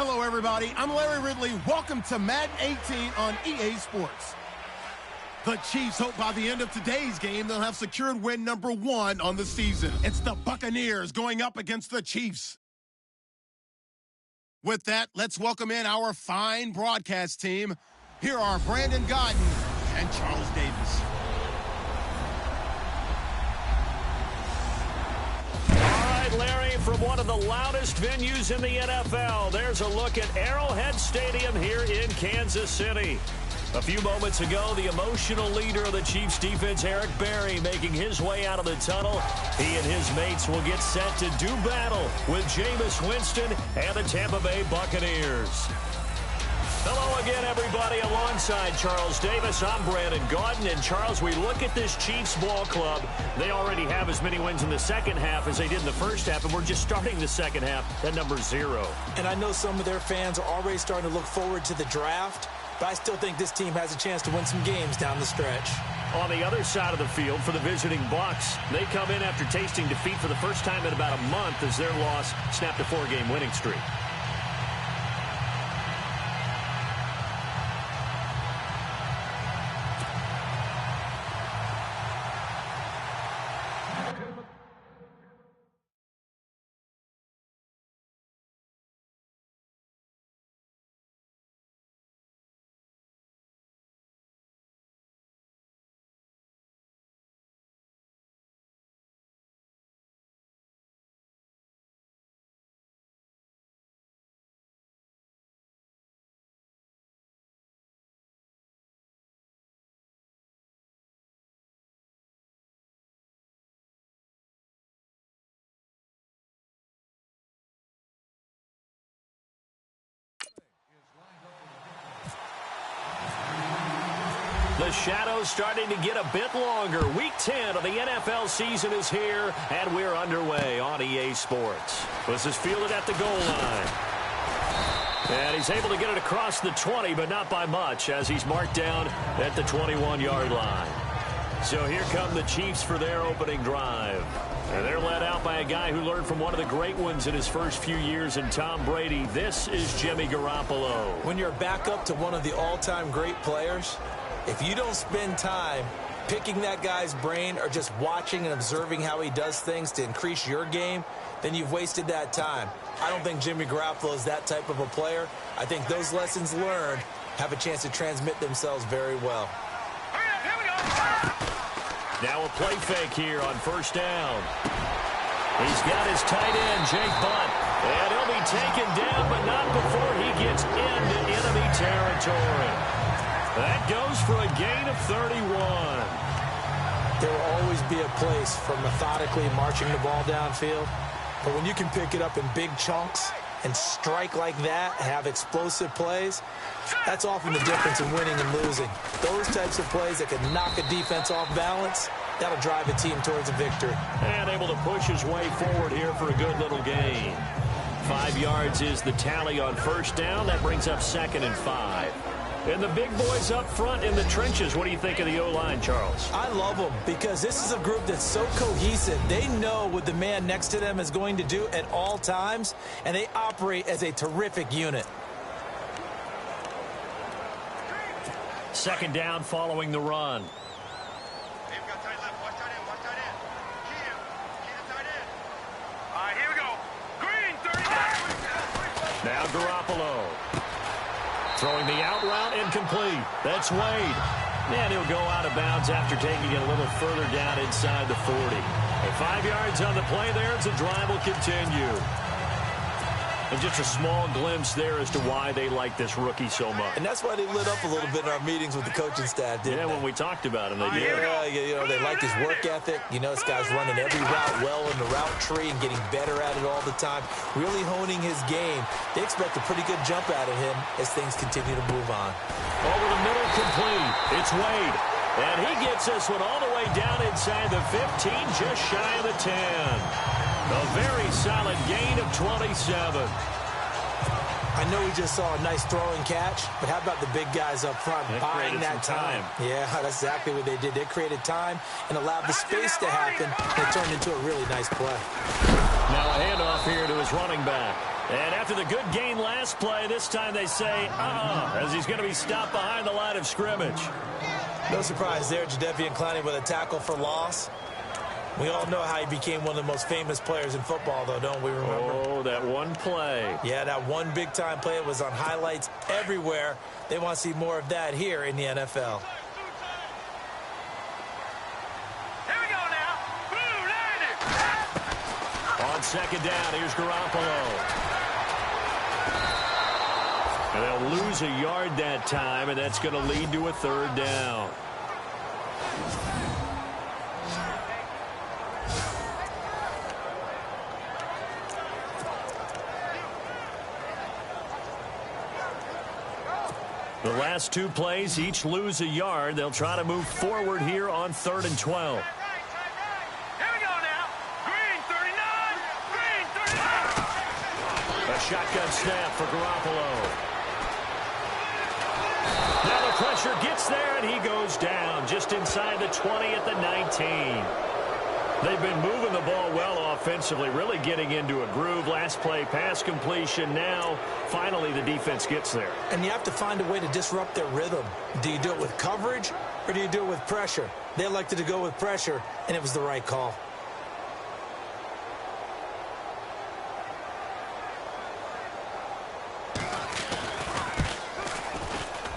Hello, everybody. I'm Larry Ridley. Welcome to Madden 18 on EA Sports. The Chiefs hope by the end of today's game they'll have secured win number 1 on the season. It's the Buccaneers going up against the Chiefs. With that, let's welcome in our fine broadcast team. Here are Brandon Godden and Charles Davis. Larry, from one of the loudest venues in the NFL, there's a look at Arrowhead Stadium here in Kansas City. A few moments ago, the emotional leader of the Chiefs defense, Eric Berry, making his way out of the tunnel. He and his mates will get set to do battle with Jameis Winston and the Tampa Bay Buccaneers. Hello again, everybody. Alongside Charles Davis, I'm Brandon Godden. And Charles, we look at this Chiefs ball club. They already have as many wins in the second half as they did in the first half, and we're just starting the second half at number 0. And I know some of their fans are already starting to look forward to the draft, but I still think this team has a chance to win some games down the stretch. On the other side of the field for the visiting Bucs, they come in after tasting defeat for the first time in about a month as their loss snapped a 4-game winning streak. The shadow's starting to get a bit longer. Week 10 of the NFL season is here, and we're underway on EA Sports. This is fielded at the goal line. And he's able to get it across the 20, but not by much, as he's marked down at the 21-yard line. So here come the Chiefs for their opening drive. And they're led out by a guy who learned from one of the great ones in his first few years in Tom Brady. This is Jimmy Garoppolo. When you're back up to one of the all-time great players, if you don't spend time picking that guy's brain or just watching and observing how he does things to increase your game, then you've wasted that time. I don't think Jimmy Garoppolo is that type of a player. I think those lessons learned have a chance to transmit themselves very well. Now a play fake here on first down. He's got his tight end, Jake Butt. And he'll be taken down, but not before he gets into enemy territory. That goes for a gain of 31. There will always be a place for methodically marching the ball downfield. But when you can pick it up in big chunks and strike like that, have explosive plays, that's often the difference in winning and losing. Those types of plays that can knock a defense off balance, that'll drive a team towards a victory. And able to push his way forward here for a good little gain. 5 yards is the tally on first down. That brings up 2nd and 5. And the big boys up front in the trenches. What do you think of the O-line, Charles? I love them because this is a group that's so cohesive. They know what the man next to them is going to do at all times, and they operate as a terrific unit. 2nd down following the run. Now Garoppolo. Throwing the out route incomplete. That's Wade. And he'll go out of bounds after taking it a little further down inside the 40. And 5 yards on the play there as the drive will continue. And just a small glimpse there as to why they like this rookie so much. And that's why they lit up a little bit in our meetings with the coaching staff, didn't they? Yeah, when we talked about him, they did. Yeah, you know, they like his work ethic. You know, this guy's running every route well in the route tree and getting better at it all the time, really honing his game. They expect a pretty good jump out of him as things continue to move on. Over the middle, complete. It's Wade. And he gets this one all the way down inside the 15, just shy of the 10. A very solid gain of 27. I know we just saw a nice throwing catch, but how about the big guys up front buying that time? Yeah, that's exactly what they did. They created time and allowed the space to happen. It turned into a really nice play. Now a handoff here to his running back. And after the good gain last play, this time they say, as he's going to be stopped behind the line of scrimmage. No surprise there, Jadeveon Clowney with a tackle for loss. We all know how he became one of the most famous players in football, though, don't we remember? Oh, that one play. Yeah, that one big-time play. It was on highlights everywhere. They want to see more of that here in the NFL. Here we go now. On second down, here's Garoppolo. And they'll lose a yard that time, and that's going to lead to a third down. The last two plays each lose a yard. They'll try to move forward here on 3rd and 12. Here we go now. Green 39. Green 39. A shotgun snap for Garoppolo. Now the pressure gets there, and he goes down just inside the 20 at the 19. They've been moving the ball well offensively, really getting into a groove. Last play, pass completion. Now, finally, the defense gets there. And you have to find a way to disrupt their rhythm. Do you do it with coverage, or do you do it with pressure? They elected to go with pressure, and it was the right call.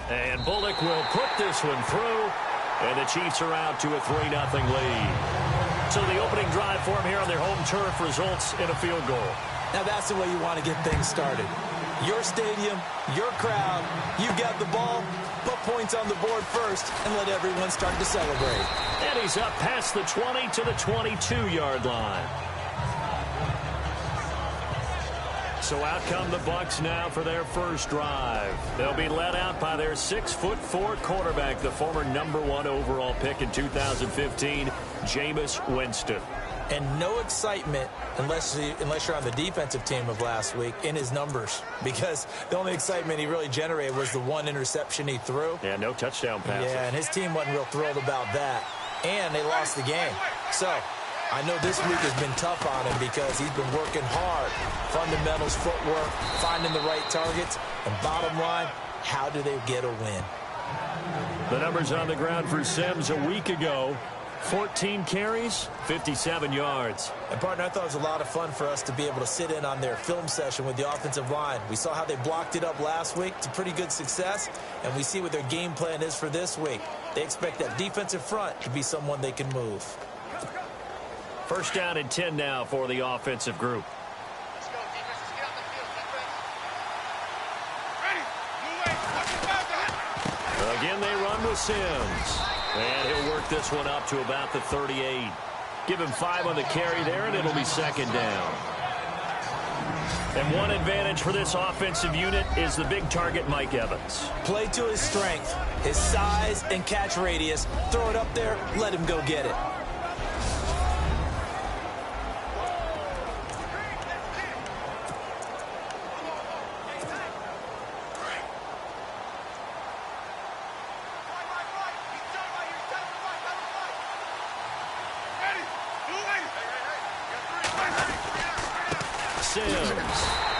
And Bullock will put this one through, and the Chiefs are out to a 3-0 lead. So the opening drive for them here on their home turf results in a field goal. Now that's the way you want to get things started. Your stadium, your crowd, you've got the ball, put points on the board first, and let everyone start to celebrate. And he's up past the 20 to the 22-yard line. So out come the Bucs now for their first drive. They'll be led out by their 6'4" quarterback, the former #1 overall pick in 2015, Jameis Winston. And no excitement unless you're on the defensive team of last week in his numbers, because the only excitement he really generated was the one interception he threw. Yeah, no touchdown passes. Yeah, and his team wasn't real thrilled about that. And they lost the game. So I know this week has been tough on him because he's been working hard. Fundamentals, footwork, finding the right targets. And bottom line, how do they get a win? The numbers on the ground for Sims a week ago. 14 carries, 57 yards. And, partner, I thought it was a lot of fun for us to be able to sit in on their film session with the offensive line. We saw how they blocked it up last week to pretty good success, and we see what their game plan is for this week. They expect that defensive front to be someone they can move. First down and 10 now for the offensive group. Let's go, defense. Let's get out the field. Get ready. Move away. Again, they run with Sims. And he'll work this one up to about the 38. Give him 5 on the carry there, and it'll be second down. And one advantage for this offensive unit is the big target, Mike Evans. Play to his strength, his size and catch radius. Throw it up there, let him go get it.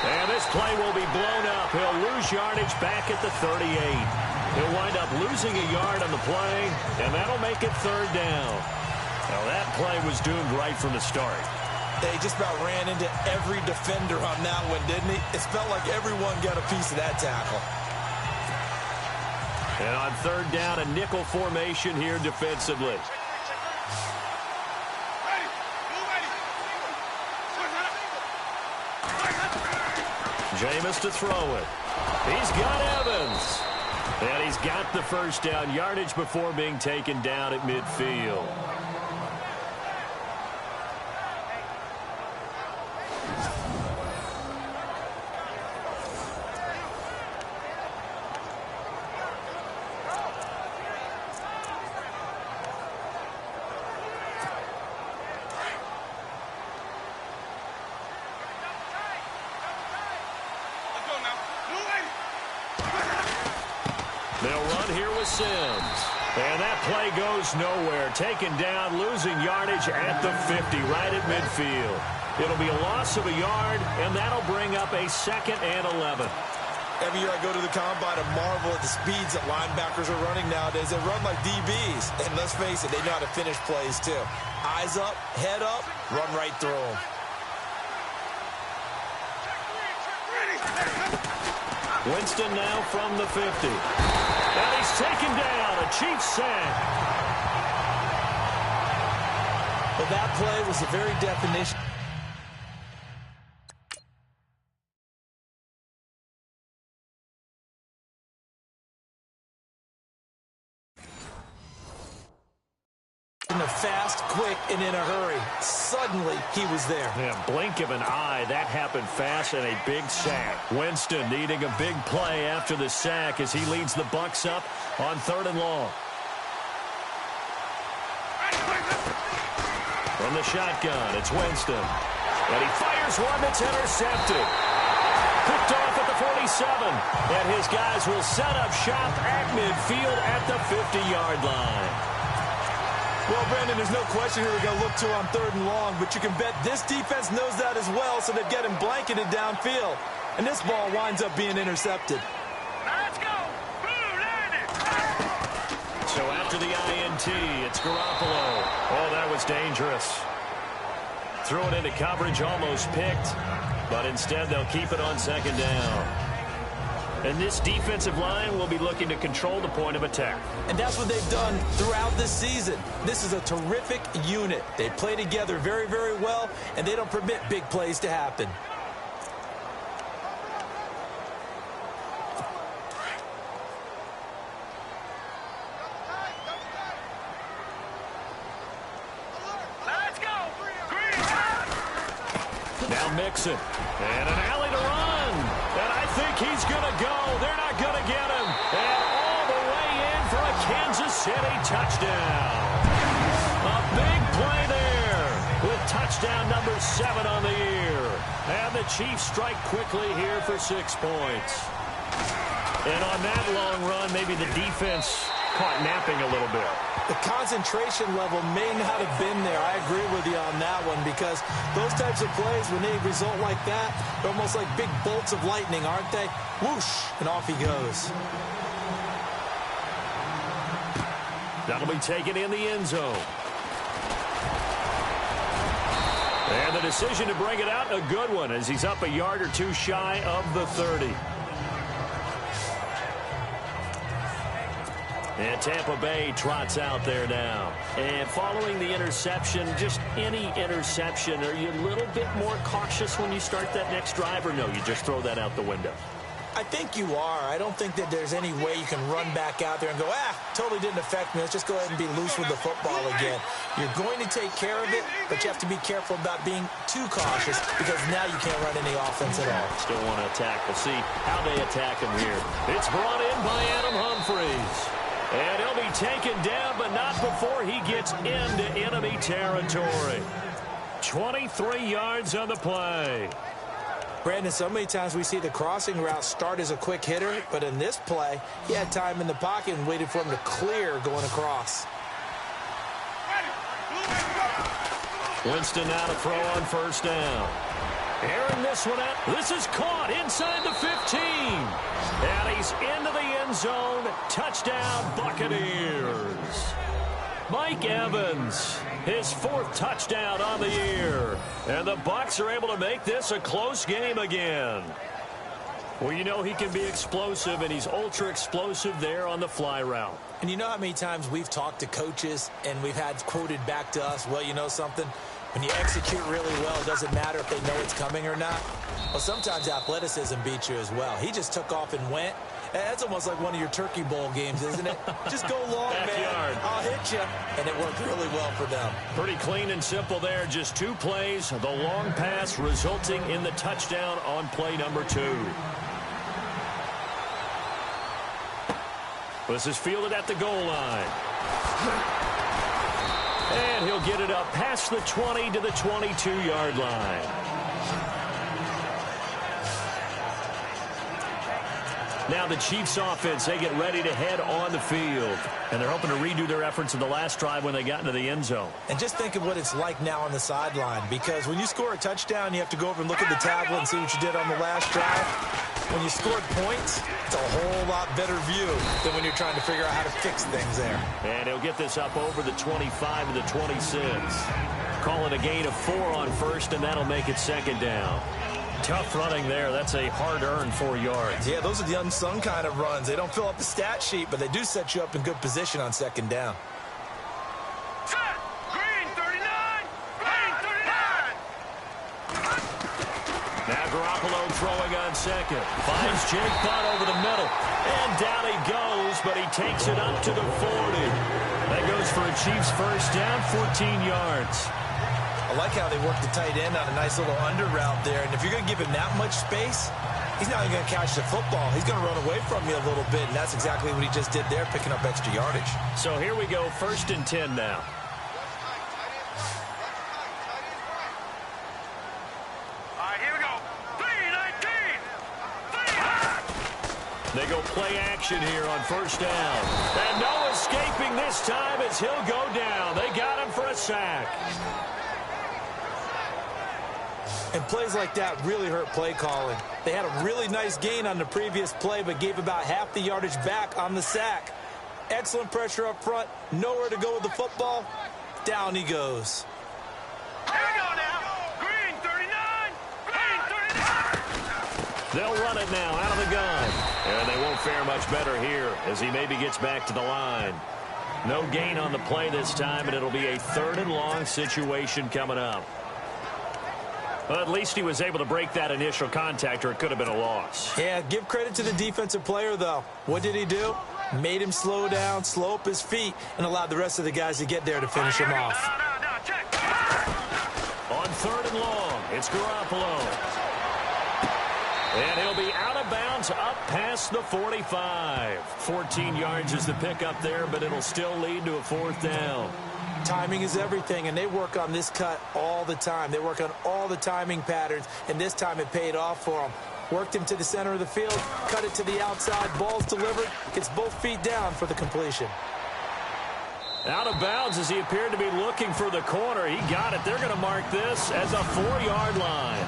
And this play will be blown up. He'll lose yardage back at the 38. He'll wind up losing a yard on the play, and that'll make it third down. Now that play was doomed right from the start. They just about ran into every defender on that one, didn't he? It felt like everyone got a piece of that tackle. And on third down, a nickel formation here defensively. Jameis to throw it. He's got Evans. And he's got the first down, yardage before being taken down at midfield. They'll run here with Sims. And that play goes nowhere. Taken down, losing yardage at the 50, right at midfield. It'll be a loss of a yard, and that'll bring up a 2nd and 11. Every year I go to the combine and marvel at the speeds that linebackers are running nowadays. They run like DBs. And let's face it, they know how to finish plays too. Eyes up, head up, run right through them. Winston now from the 50. And he's taken down. A Chiefs sack. Well, that play was the very definition of fast, quick, and in a hurry. Suddenly, he was there. Yeah, blink of an eye. That happened fast and a big sack. Winston needing a big play after the sack as he leads the Bucs up on 3rd and long. From the shotgun, it's Winston. And he fires one that's intercepted. Picked off at the 47. And his guys will set up shop at midfield at the 50-yard line. Well, Brandon, there's no question who we're going to look to on 3rd and long, but you can bet this defense knows that as well, so they're getting blanketed downfield. And this ball winds up being intercepted. Let's go. So after the INT, it's Garoppolo. Oh, that was dangerous. Threw it into coverage, almost picked, but instead they'll keep it on 2nd down. And this defensive line will be looking to control the point of attack. And that's what they've done throughout this season. This is a terrific unit. They play together very, very well, and they don't permit big plays to happen. Let's go. Now Mixon. And an alley to run. And I think he's going to go. They're not going to get him. And all the way in for a Kansas City touchdown. A big play there with touchdown number 7 on the year. And the Chiefs strike quickly here for 6 points. And on that long run, maybe the defense caught napping a little bit. The concentration level may not have been there. I agree with you on that one, because those types of plays, when they result like that, they're almost like big bolts of lightning, aren't they? Whoosh, and off he goes. That'll be taken in the end zone. And the decision to bring it out, a good one, as he's up a yard or two shy of the 30. And Tampa Bay trots out there now. And following the interception, just any interception, are you a little bit more cautious when you start that next drive, or no, you just throw that out the window? I think you are. I don't think that there's any way you can run back out there and go, totally didn't affect me. Let's just go ahead and be loose with the football again. You're going to take care of it, but you have to be careful about being too cautious, because now you can't run any offense at all. Still want to attack. We'll see how they attack him here. It's brought in by Adam Humphries. And he'll be taken down, but not before he gets into enemy territory. 23 yards on the play. Brandon, so many times we see the crossing route start as a quick hitter, but in this play, he had time in the pocket and waited for him to clear going across. Winston now to throw on 1st down. Airing this one out. This is caught inside the 15. And he's into the end zone. Touchdown, Buccaneers. Mike Evans, his 4th touchdown on the year. And the Bucs are able to make this a close game again. Well, you know he can be explosive, and he's ultra-explosive there on the fly route. And you know how many times we've talked to coaches, and we've had quoted back to us, well, you know something? When you execute really well, it doesn't matter if they know it's coming or not. Well, sometimes athleticism beats you as well. He just took off and went. That's almost like one of your Turkey Bowl games, isn't it? Just go long, man. I'll hit you. And it worked really well for them. Pretty clean and simple there. Just 2 plays. The long pass resulting in the touchdown on play number 2. This is fielded at the goal line. And he'll get it up past the 20 to the 22-yard line. Now the Chiefs offense, they get ready to head on the field. And they're hoping to redo their efforts in the last drive when they got into the end zone. And just think of what it's like now on the sideline, because when you score a touchdown, you have to go over and look at the tablet and see what you did on the last drive. When you scored points, it's a whole lot better view than when you're trying to figure out how to fix things there. And he'll get this up over the 25 to the 26. Call it a gain of 4 on first, and that'll make it second down. Tough running there. That's a hard-earned 4 yards. Yeah, those are the unsung kind of runs. They don't fill up the stat sheet, but they do set you up in good position on second down. Set! Green 39! Green 39! Now Garoppolo throwing on second. Finds Jake Butt over the middle. And down he goes, but he takes it up to the 40. That goes for a Chiefs first down, 14 yards. I like how they work the tight end on a nice little under route there. And if you're going to give him that much space, he's not even going to catch the football. He's going to run away from you a little bit, and that's exactly what he just did there, picking up extra yardage. So here we go, 1st and 10 now. All right, here we go. 3-19! They go play action here on first down. And no escaping this time as he'll go down. They got him for a sack. And plays like that really hurt play calling. They had a really nice gain on the previous play, but gave about half the yardage back on the sack. Excellent pressure up front. Nowhere to go with the football. Down he goes. Here we go now. Green 39! Green 39! They'll run it now out of the gun. And they won't fare much better here as he maybe gets back to the line. No gain on the play this time, and it'll be a 3rd and long situation coming up. Well, at least he was able to break that initial contact, or it could have been a loss. Yeah, give credit to the defensive player, though. What did he do? Made him slow down, slow up his feet, and allowed the rest of the guys to get there to finish him off. No, check. On 3rd and long, it's Garoppolo. And he'll be out of bounds up past the 45. 14 yards is the pickup there, but it'll still lead to a 4th down. Timing is everything, and they work on this cut all the time. They work on all the timing patterns, and this time it paid off for them. Worked him to the center of the field, cut it to the outside, ball's delivered, gets both feet down for the completion. Out of bounds as he appeared to be looking for the corner. He got it. They're going to mark this as a 4-yard line.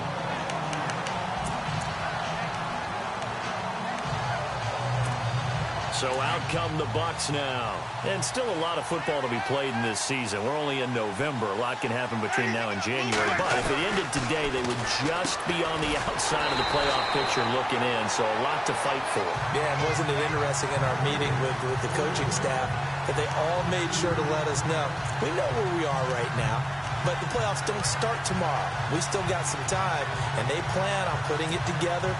So out come the Bucs now. And still a lot of football to be played in this season. We're only in November. A lot can happen between now and January. But if it ended today, they would just be on the outside of the playoff picture looking in. So a lot to fight for. Yeah, and wasn't it interesting in our meeting with the coaching staff that they all made sure to let us know. We know where we are right now, but the playoffs don't start tomorrow. We still got some time, and they plan on putting it together,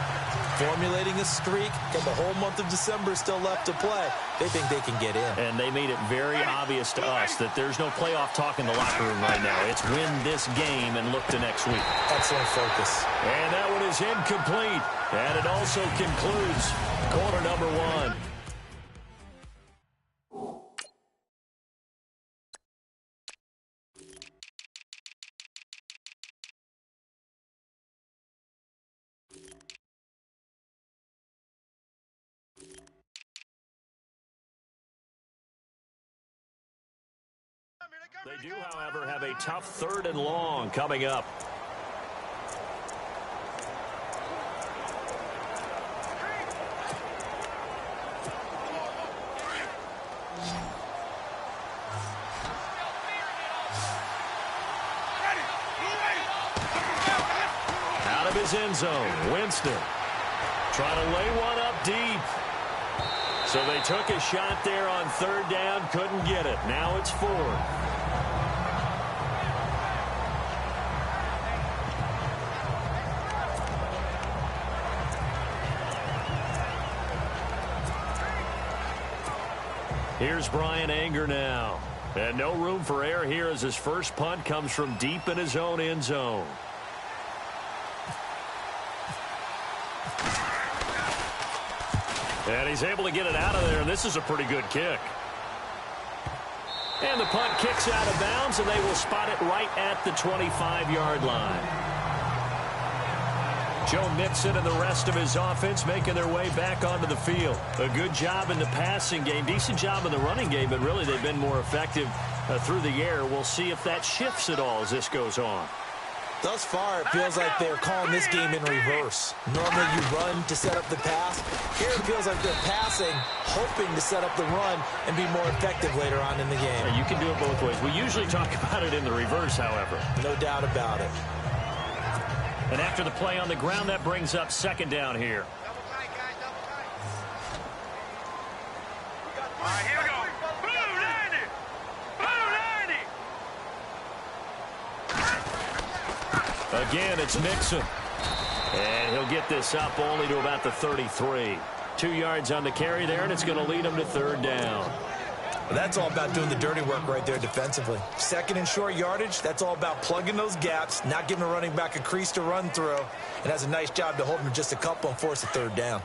formulating a streak, and the whole month of December is still left to play. They think they can get in. And they made it very obvious to us that there's no playoff talk in the locker room right now. It's win this game and look to next week. Excellent focus. And that one is incomplete. And it also concludes quarter number 1. They do, however, have a tough 3rd and long coming up. Out of his end zone, Winston trying to lay one up deep. So they took a shot there on 3rd down, couldn't get it. Now it's 4th. Here's Brian Anger now. And no room for error here as his first punt comes from deep in his own end zone. And he's able to get it out of there, and this is a pretty good kick. And the punt kicks out of bounds, and they will spot it right at the 25-yard line. Joe Mixon and the rest of his offense making their way back onto the field. A good job in the passing game, decent job in the running game, but really they've been more effective through the air. We'll see if that shifts at all as this goes on. Thus far, it feels like they're calling this game in reverse. Normally you run to set up the pass. Here it feels like they're passing, hoping to set up the run and be more effective later on in the game. You can do it both ways. We usually talk about it in the reverse, however. No doubt about it. And after the play on the ground, that brings up second down here. All right, here we go. Blue 90. Blue 90. Again, it's Mixon. And he'll get this up only to about the 33. 2 yards on the carry there, and it's going to lead him to third down. Well, that's all about doing the dirty work right there defensively. Second and short yardage, that's all about plugging those gaps, not giving a running back a crease to run through, and has a nice job to hold him just a couple and force a third down.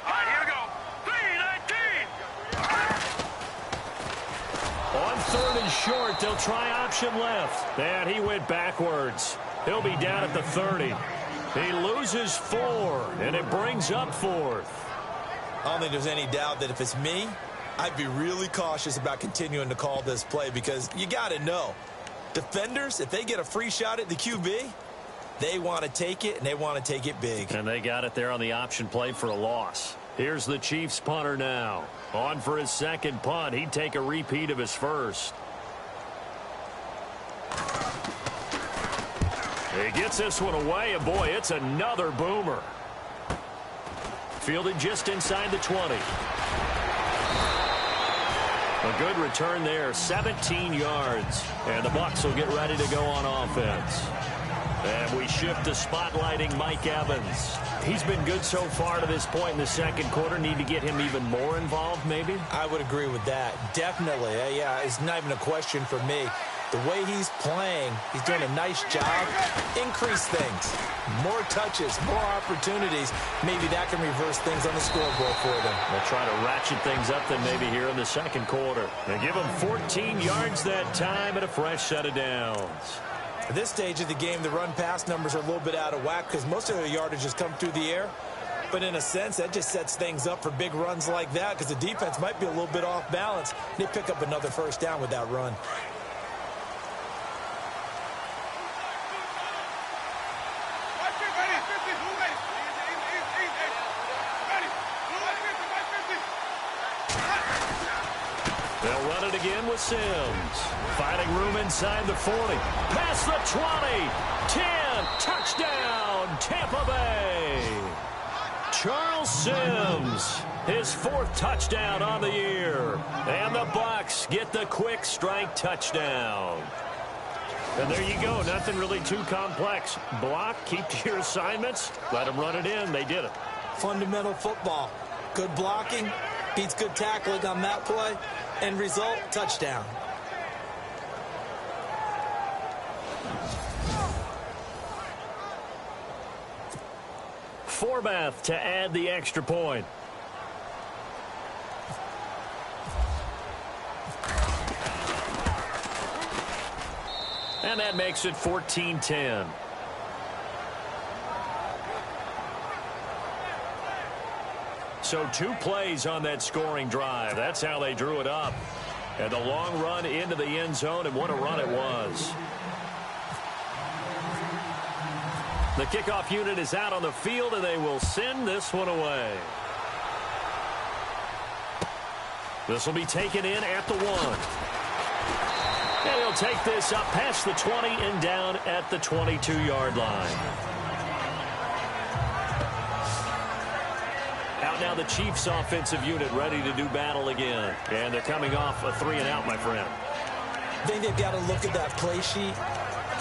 All right, here we go. 3-19. On third and short, they'll try option left. And he went backwards. He'll be down at the 30. He loses 4, and it brings up fourth. I don't think there's any doubt that if it's me, I'd be really cautious about continuing to call this play because you got to know, defenders, if they get a free shot at the QB, they want to take it, and they want to take it big. And they got it there on the option play for a loss. Here's the Chiefs punter now. On for his second punt. He'd take a repeat of his first. He gets this one away, and boy, it's another boomer. Fielded just inside the 20. A good return there, 17 yards. And the Bucs will get ready to go on offense. And we shift to spotlighting Mike Evans. He's been good so far to this point in the second quarter. Need to get him even more involved, maybe? I would agree with that. Definitely. Yeah, it's not even a question for me. The way he's playing, he's doing a nice job. Increase things. More touches, more opportunities. Maybe that can reverse things on the scoreboard for them. They'll try to ratchet things up then maybe here in the second quarter. They give him 14 yards that time and a fresh set of downs. At this stage of the game, the run-pass numbers are a little bit out of whack because most of their yardage has come through the air. But in a sense, that just sets things up for big runs like that because the defense might be a little bit off balance. They pick up another first down with that run. They'll run it again with Sims. Finding room inside the 40. Past the 20. 10. Touchdown, Tampa Bay. Charles Sims, his 4th touchdown on the year. And the Bucs get the quick strike touchdown. And there you go. Nothing really too complex. Block, keep to your assignments. Let them run it in. They did it. Fundamental football. Good blocking, beats good tackling on that play. End result, touchdown. Forbath to add the extra point. And that makes it 14-10. So 2 plays on that scoring drive. That's how they drew it up. And the long run into the end zone, and what a run it was. The kickoff unit is out on the field, and they will send this one away. This will be taken in at the 1. And he'll take this up past the 20 and down at the 22-yard line. Out now the Chiefs offensive unit ready to do battle again. And they're coming off a 3-and-out, my friend. I think they've got to look at that play sheet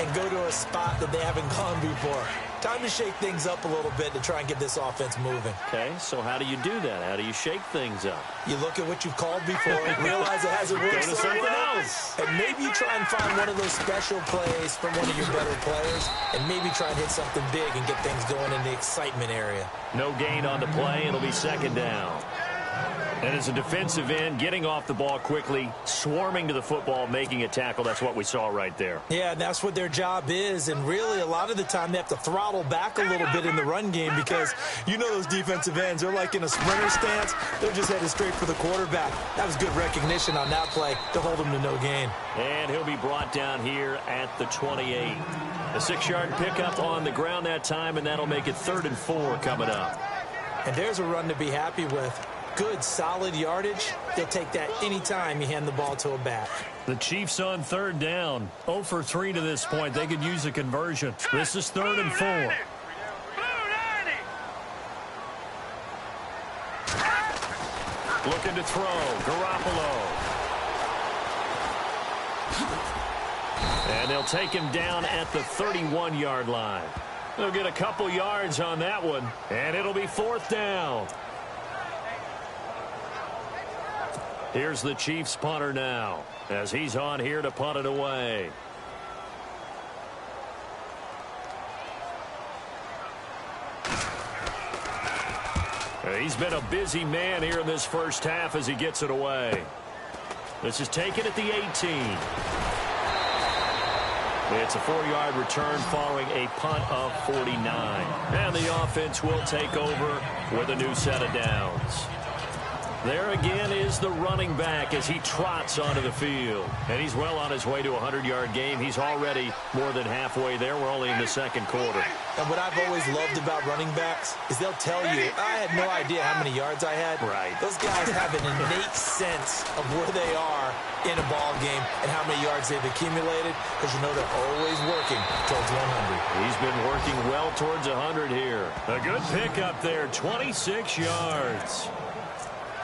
and go to a spot that they haven't gone before. Time to shake things up a little bit to try and get this offense moving. Okay, so how do you do that? How do you shake things up? You look at what you've called before, realize it hasn't worked Go to so something well, else. and maybe you try and find one of those special plays from one of your better players, and maybe try and hit something big and get things going in the excitement area. No gain on the play. It'll be second down. And as a defensive end, getting off the ball quickly, swarming to the football, making a tackle, that's what we saw right there. Yeah, and that's what their job is. And really, a lot of the time, they have to throttle back a little bit in the run game because you know those defensive ends, they're like in a sprinter stance. They're just headed straight for the quarterback. That was good recognition on that play to hold him to no gain. And he'll be brought down here at the 28. A 6-yard pickup on the ground that time, and that'll make it 3rd and 4 coming up. And there's a run to be happy with. Good, solid yardage. They'll take that anytime you hand the ball to a back. The Chiefs on 3rd down. 0 for 3 to this point. They could use a conversion. This is 3rd and 4. Looking to throw. Garoppolo. And they'll take him down at the 31-yard line. They'll get a couple yards on that one, and it'll be 4th down. Here's the Chiefs punter now as he's on here to punt it away. He's been a busy man here in this first half as he gets it away. This is taken at the 18. It's a 4-yard return following a punt of 49. And the offense will take over with a new set of downs. There again is the running back as he trots onto the field. And he's well on his way to a 100-yard game. He's already more than halfway there. We're only in the second quarter. And what I've always loved about running backs is they'll tell you, I had no idea how many yards I had. Right. Those guys have an innate sense of where they are in a ball game and how many yards they've accumulated because you know they're always working towards 100. He's been working well towards 100 here. A good pickup there, 26 yards.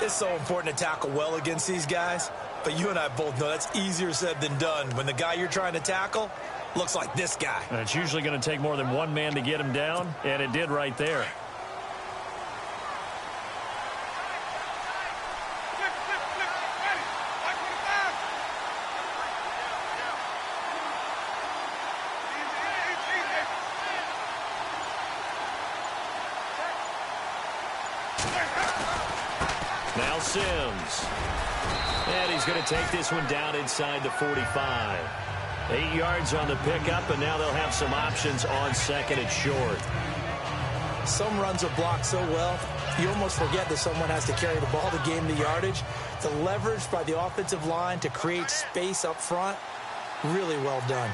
It's so important to tackle well against these guys, but you and I both know that's easier said than done when the guy you're trying to tackle looks like this guy. And it's usually going to take more than one man to get him down, and it did right there. Now Sims. And he's going to take this one down inside the 45. 8 yards on the pickup, and now they'll have some options on 2nd and short. Some runs are blocked so well, you almost forget that someone has to carry the ball to gain the yardage. The leverage by the offensive line to create space up front, really well done.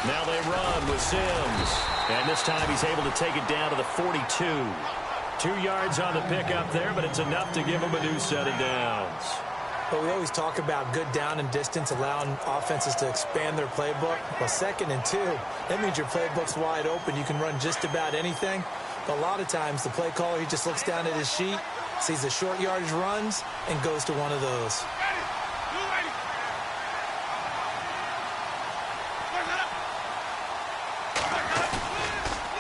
Now they run with Sims. And this time he's able to take it down to the 42. 2 yards on the pickup there, but it's enough to give him a new set of downs. But we always talk about good down and distance, allowing offenses to expand their playbook. Well, 2nd and 2, that means your playbook's wide open. You can run just about anything. But a lot of times the play caller, he just looks down at his sheet, sees the short yardage runs, and goes to one of those.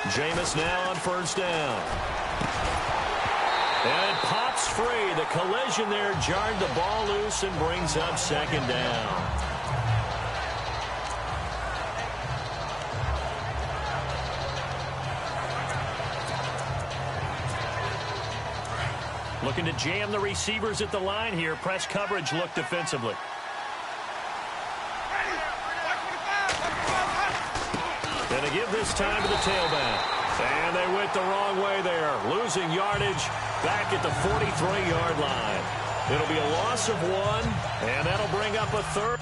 Jameis now on 1st down. And it pops free. The collision there jarred the ball loose and brings up 2nd down. Looking to jam the receivers at the line here. Press coverage look defensively. And to give this time to the tailback. And they went the wrong way there. Losing yardage back at the 43-yard line. It'll be a loss of 1, and that'll bring up a 3rd.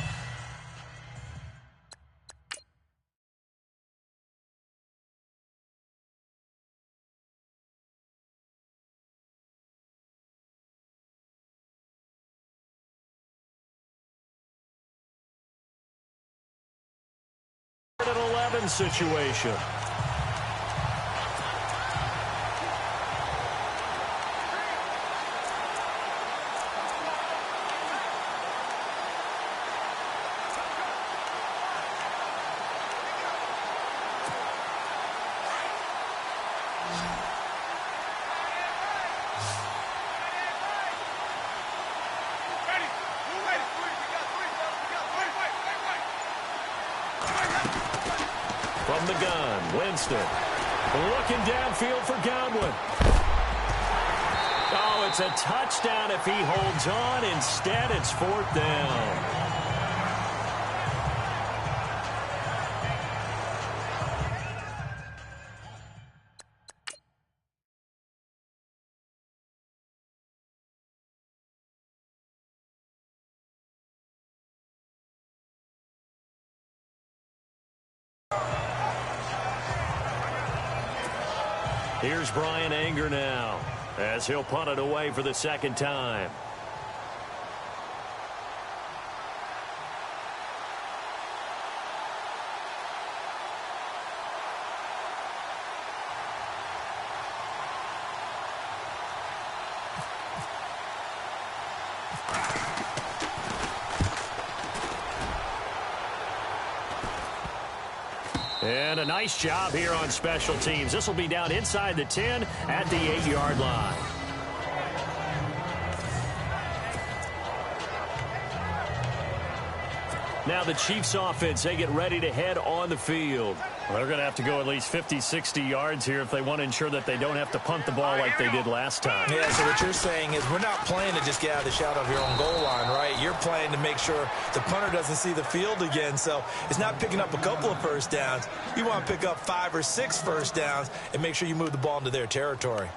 An 11 situation. From the gun, Winston. Looking downfield for Godwin. Oh, it's a touchdown if he holds on. Instead, it's 4th down. Here's Brian Anger now, as he'll punt it away for the 2nd time. And a nice job here on special teams. This will be down inside the 10 at the 8-yard line. Now the Chiefs offense, they get ready to head on the field. Well, they're going to have to go at least 50, 60 yards here if they want to ensure that they don't have to punt the ball like they did last time. Yeah, so what you're saying is we're not playing to just get out of the shadow of your own goal line, right? You're playing to make sure the punter doesn't see the field again. So it's not picking up a couple of first downs. You want to pick up 5 or 6 first downs and make sure you move the ball into their territory.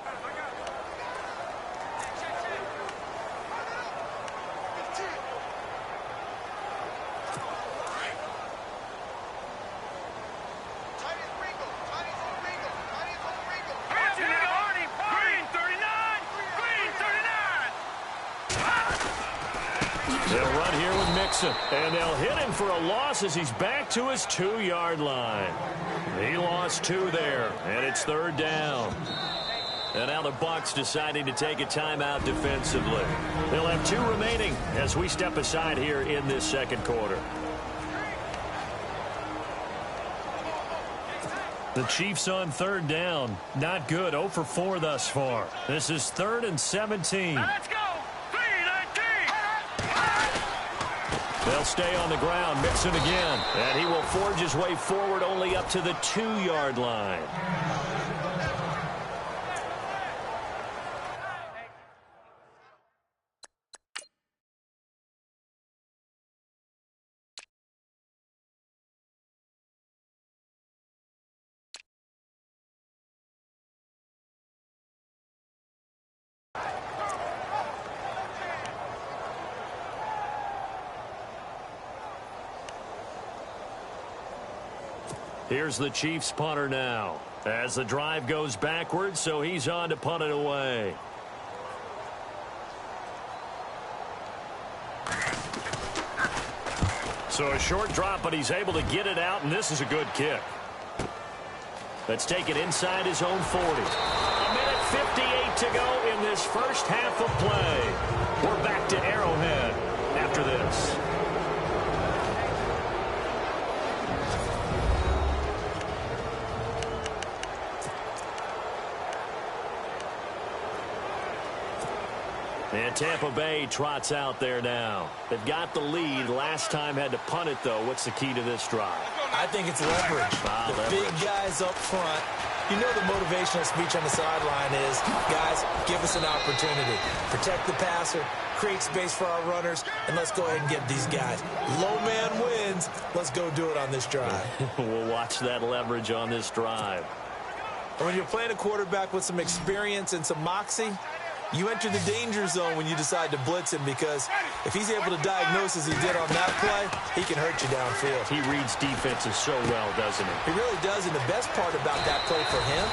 And they'll hit him for a loss as he's back to his 2-yard line. He lost 2 there, and it's 3rd down. And now the Bucs deciding to take a timeout defensively. They'll have 2 remaining as we step aside here in this 2nd quarter. The Chiefs on 3rd down. Not good. 0 for 4 thus far. This is 3rd and 17. Let's go. They'll stay on the ground. Mixon again. And he will forge his way forward only up to the 2-yard line. Here's the Chiefs punter now as the drive goes backwards, so he's on to punt it away. So a short drop, but he's able to get it out, and this is a good kick. Let's take it inside his own 40. A minute 58 to go in this first half of play. We're back to Arrowhead after this. And Tampa Bay trots out there now. They've got the lead. Last time had to punt it, though. What's the key to this drive? I think it's leverage. Big guys up front. You know the motivational speech on the sideline is, guys, give us an opportunity. Protect the passer, create space for our runners, and let's go ahead and get these guys. Low man wins. Let's go do it on this drive. We'll watch that leverage on this drive. And when you're playing a quarterback with some experience and some moxie, you enter the danger zone when you decide to blitz him, because if he's able to diagnose as he did on that play, he can hurt you downfield. He reads defenses so well, doesn't he? He really does, and the best part about that play for him,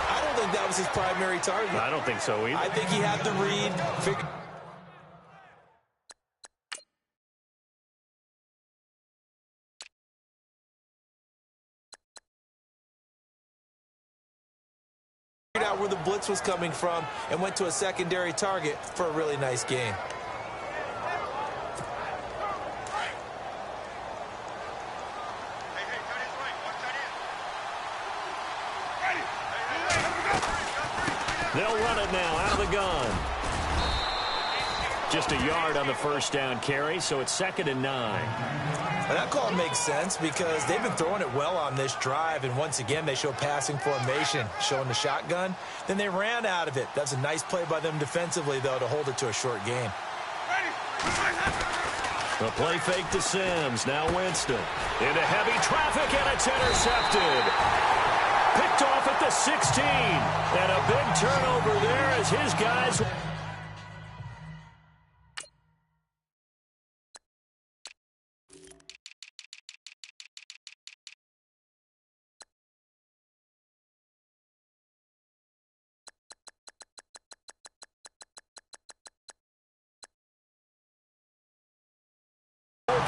I don't think that was his primary target. I don't think so either. I think he had to read, figure out where the blitz was coming from and went to a secondary target for a really nice gain. They'll run it now out of the gun. Just a yard on the first down carry, so it's 2nd and 9. And that call makes sense because they've been throwing it well on this drive, and once again they show passing formation, showing the shotgun. Then they ran out of it. That's a nice play by them defensively, though, to hold it to a short gain. The play fake to Sims. Now Winston. Into heavy traffic, and it's intercepted. Picked off at the 16. And a big turnover there as his guys...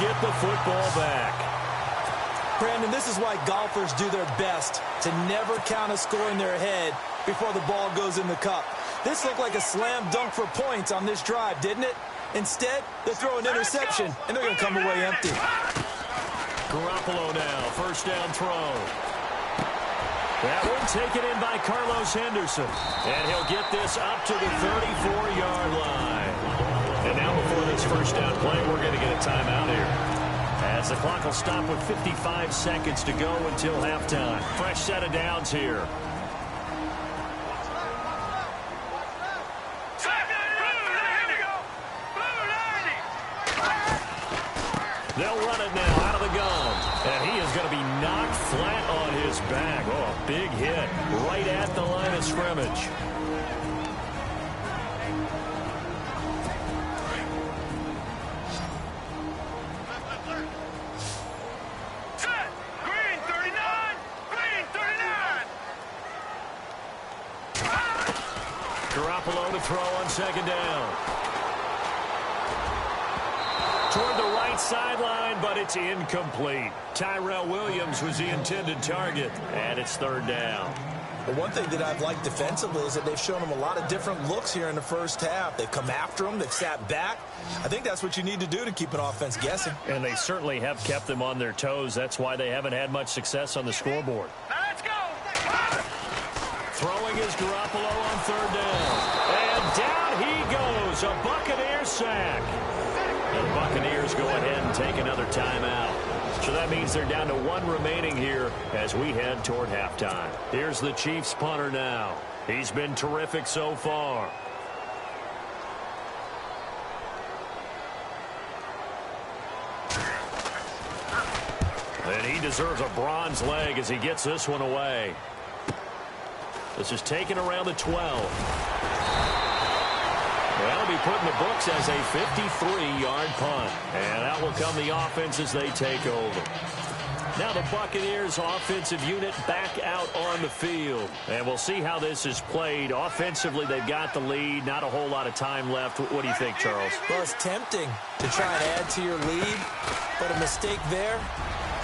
get the football back. Brandon, this is why golfers do their best to never count a score in their head before the ball goes in the cup. This looked like a slam dunk for points on this drive, didn't it? Instead, they throw an interception, and they're going to come away empty. Garoppolo now, first down throw. That one taken in by Carlos Henderson. And he'll get this up to the 34-yard line. And now before this first down play, we're going to get a timeout here. As the clock will stop with 55 seconds to go until halftime. Fresh set of downs here. They'll run it now out of the gun. And he is going to be knocked flat on his back. Oh, a big hit right at the line of scrimmage. Garoppolo to throw on second down. Toward the right sideline, but it's incomplete. Tyrell Williams was the intended target, and it's third down. Well, one thing that I've liked defensively is that they've shown them a lot of different looks here in the first half. They've come after them. They've sat back. I think that's what you need to do to keep an offense guessing. And they certainly have kept them on their toes. That's why they haven't had much success on the scoreboard. Let's go. Throwing is Garoppolo on third down. And down he goes. A Buccaneer sack. And the Buccaneers go ahead and take another timeout. So that means they're down to one remaining here as we head toward halftime. Here's the Chiefs punter now. He's been terrific so far. And he deserves a bronze leg as he gets this one away. This is taken around the 12. That'll be put in the books as a 53-yard punt. And out will come the offense as they take over. Now the Buccaneers offensive unit back out on the field. And we'll see how this is played. Offensively, they've got the lead. Not a whole lot of time left. What do you think, Charles? Well, it's tempting to try and add to your lead, but a mistake there,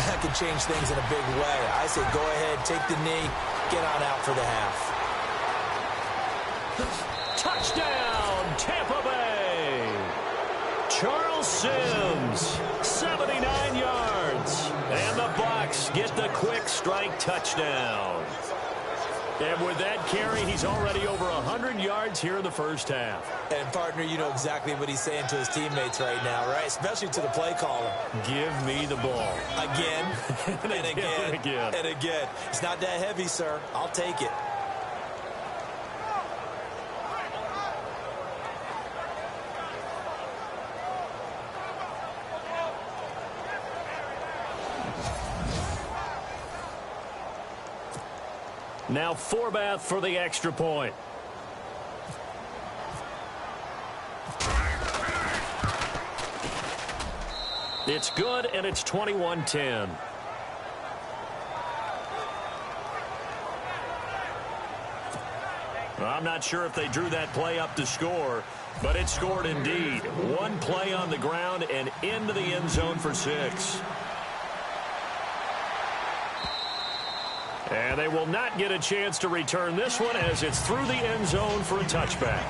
that could change things in a big way. I say go ahead, take the knee, get on out for the half. Touchdown, Tampa Bay. Charles Sims, 79 yards. And the Bucs get the quick strike touchdown. And with that carry, he's already over 100 yards here in the first half. And, partner, you know exactly what he's saying to his teammates right now, right? Especially to the play caller. Give me the ball. Again, and again, and again. It's not that heavy, sir. I'll take it. Now Forbath for the extra point. It's good, and it's 21-10. I'm not sure if they drew that play up to score, but it scored indeed. One play on the ground and into the end zone for 6. And they will not get a chance to return this one as it's through the end zone for a touchback.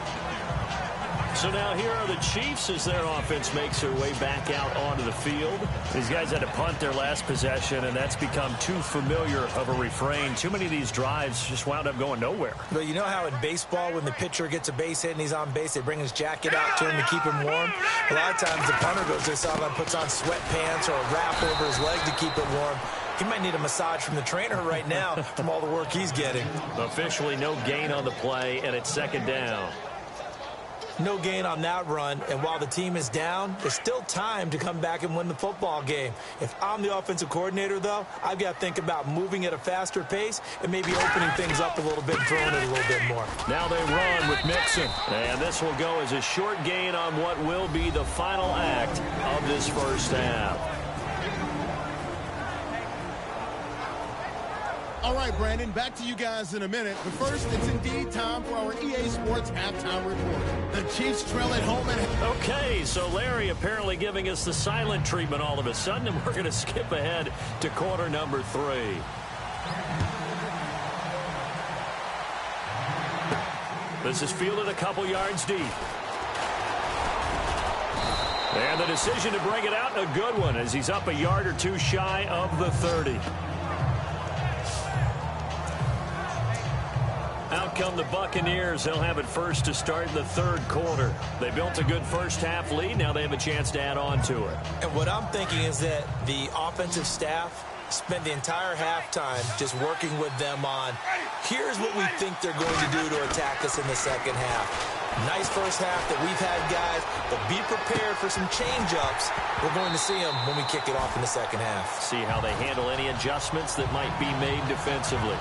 So now here are the Chiefs as their offense makes their way back out onto the field. These guys had to punt their last possession, and that's become too familiar of a refrain. Too many of these drives just wound up going nowhere. But you know how in baseball, when the pitcher gets a base hit and he's on base, they bring his jacket out to him to keep him warm? A lot of times the punter goes to the sideline, puts on sweatpants or a wrap over his leg to keep it warm. He might need a massage from the trainer right now from all the work he's getting. Officially no gain on the play, and it's second down. No gain on that run, and while the team is down, there's still time to come back and win the football game. If I'm the offensive coordinator, though, I've got to think about moving at a faster pace and maybe opening things up a little bit and throwing it a little bit more. Now they run with Mixon, and this will go as a short gain on what will be the final act of this first half. All right, Brandon, back to you guys in a minute. But first, it's indeed time for our EA Sports halftime report. The Chiefs trail at home. Okay, so Larry apparently giving us the silent treatment all of a sudden, and we're going to skip ahead to quarter number 3. This is fielded a couple yards deep. And the decision to bring it out, a good one, as he's up a yard or two shy of the 30. Out come the Buccaneers. They'll have it first to start the third quarter. They built a good first half lead. Now they have a chance to add on to it. And what I'm thinking is that the offensive staff spent the entire halftime just working with them on, here's what we think they're going to do to attack us in the second half. Nice first half that we've had, guys, but be prepared for some change-ups. We're going to see them when we kick it off in the second half. See how they handle any adjustments that might be made defensively.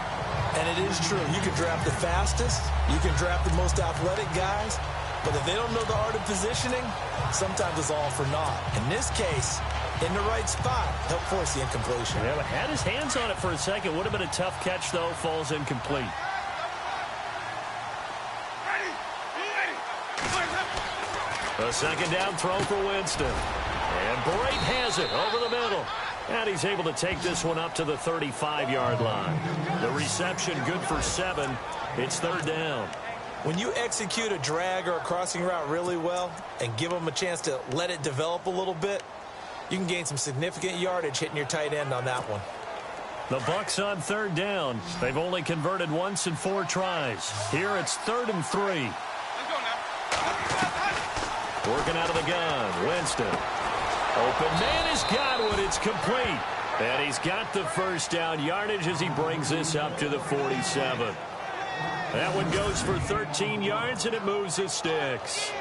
And it is true. You can draft the fastest. You can draft the most athletic guys. But if they don't know the art of positioning, sometimes it's all for naught. In this case, in the right spot, help force the incompletion. Yeah, but had his hands on it for a second. Would have been a tough catch, though. Falls incomplete. A second down throw for Winston. And Brate has it over the middle. And he's able to take this one up to the 35-yard line. The reception good for 7. It's third down. When you execute a drag or a crossing route really well and give them a chance to let it develop a little bit, you can gain some significant yardage hitting your tight end on that one. The Bucs on third down. They've only converted once in 4 tries. Here it's 3rd and 3. Working out of the gun. Winston. Open man has got one. It's complete. And he's got the first down yardage as he brings this up to the 47. That one goes for 13 yards, and it moves the sticks.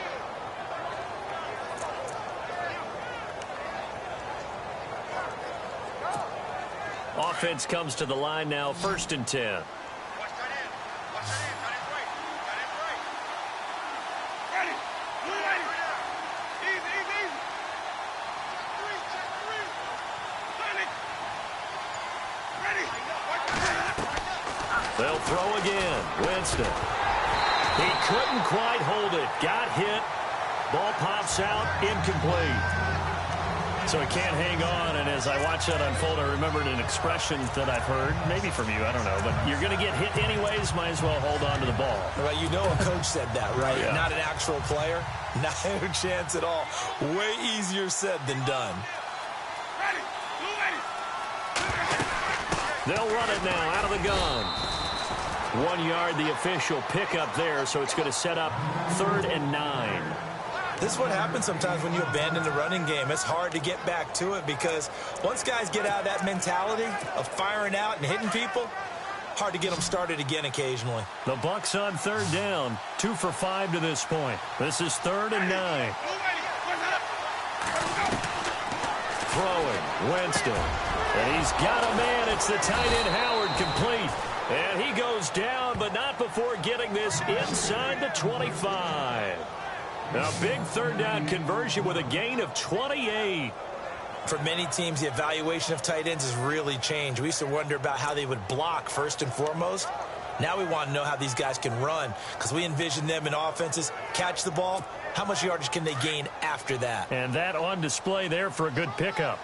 Offense comes to the line now, 1st and 10. They'll throw again. Winston. He couldn't quite hold it. Got hit. Ball pops out. Incomplete. So he can't hang on, and as I watch that unfold, I remembered an expression that I've heard, maybe from you, I don't know, but you're going to get hit anyways, might as well hold on to the ball. Well, you know a coach said that, right? Yeah. Not an actual player. Not a chance at all. Way easier said than done. They'll run it now out of the gun. 1 yard, the official pickup there, so it's going to set up 3rd and 9. This is what happens sometimes when you abandon the running game. It's hard to get back to it because once guys get out of that mentality of firing out and hitting people, hard to get them started again occasionally. The Bucs on 3rd down, 2 for 5 to this point. This is 3rd and 9. Throwing, Winston. And he's got a man. It's the tight end, Howard, complete. And he goes down, but not before getting this inside the 25. A big 3rd down conversion with a gain of 28. For many teams, the evaluation of tight ends has really changed. We used to wonder about how they would block first and foremost. Now we want to know how these guys can run because we envision them in offenses, catch the ball. How much yardage can they gain after that? And that on display there for a good pickup.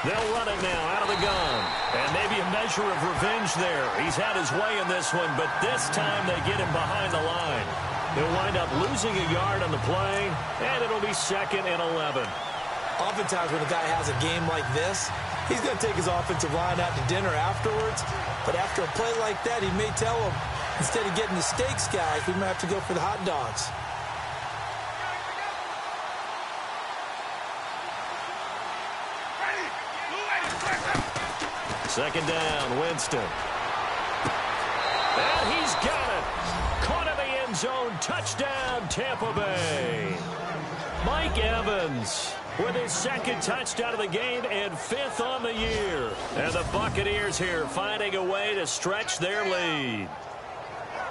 They'll run it now out of the gun. And maybe a measure of revenge there. He's had his way in this one, but this time they get him behind the line. They'll wind up losing a yard on the play, and it'll be 2nd and 11. Oftentimes when a guy has a game like this, he's going to take his offensive line out to dinner afterwards. But after a play like that, he may tell him, instead of getting the steaks, guys, we might have to go for the hot dogs. Second down, Winston. And he's got it. Caught in the end zone. Touchdown, Tampa Bay. Mike Evans with his 2nd touchdown of the game and 5th on the year. And the Buccaneers here finding a way to stretch their lead.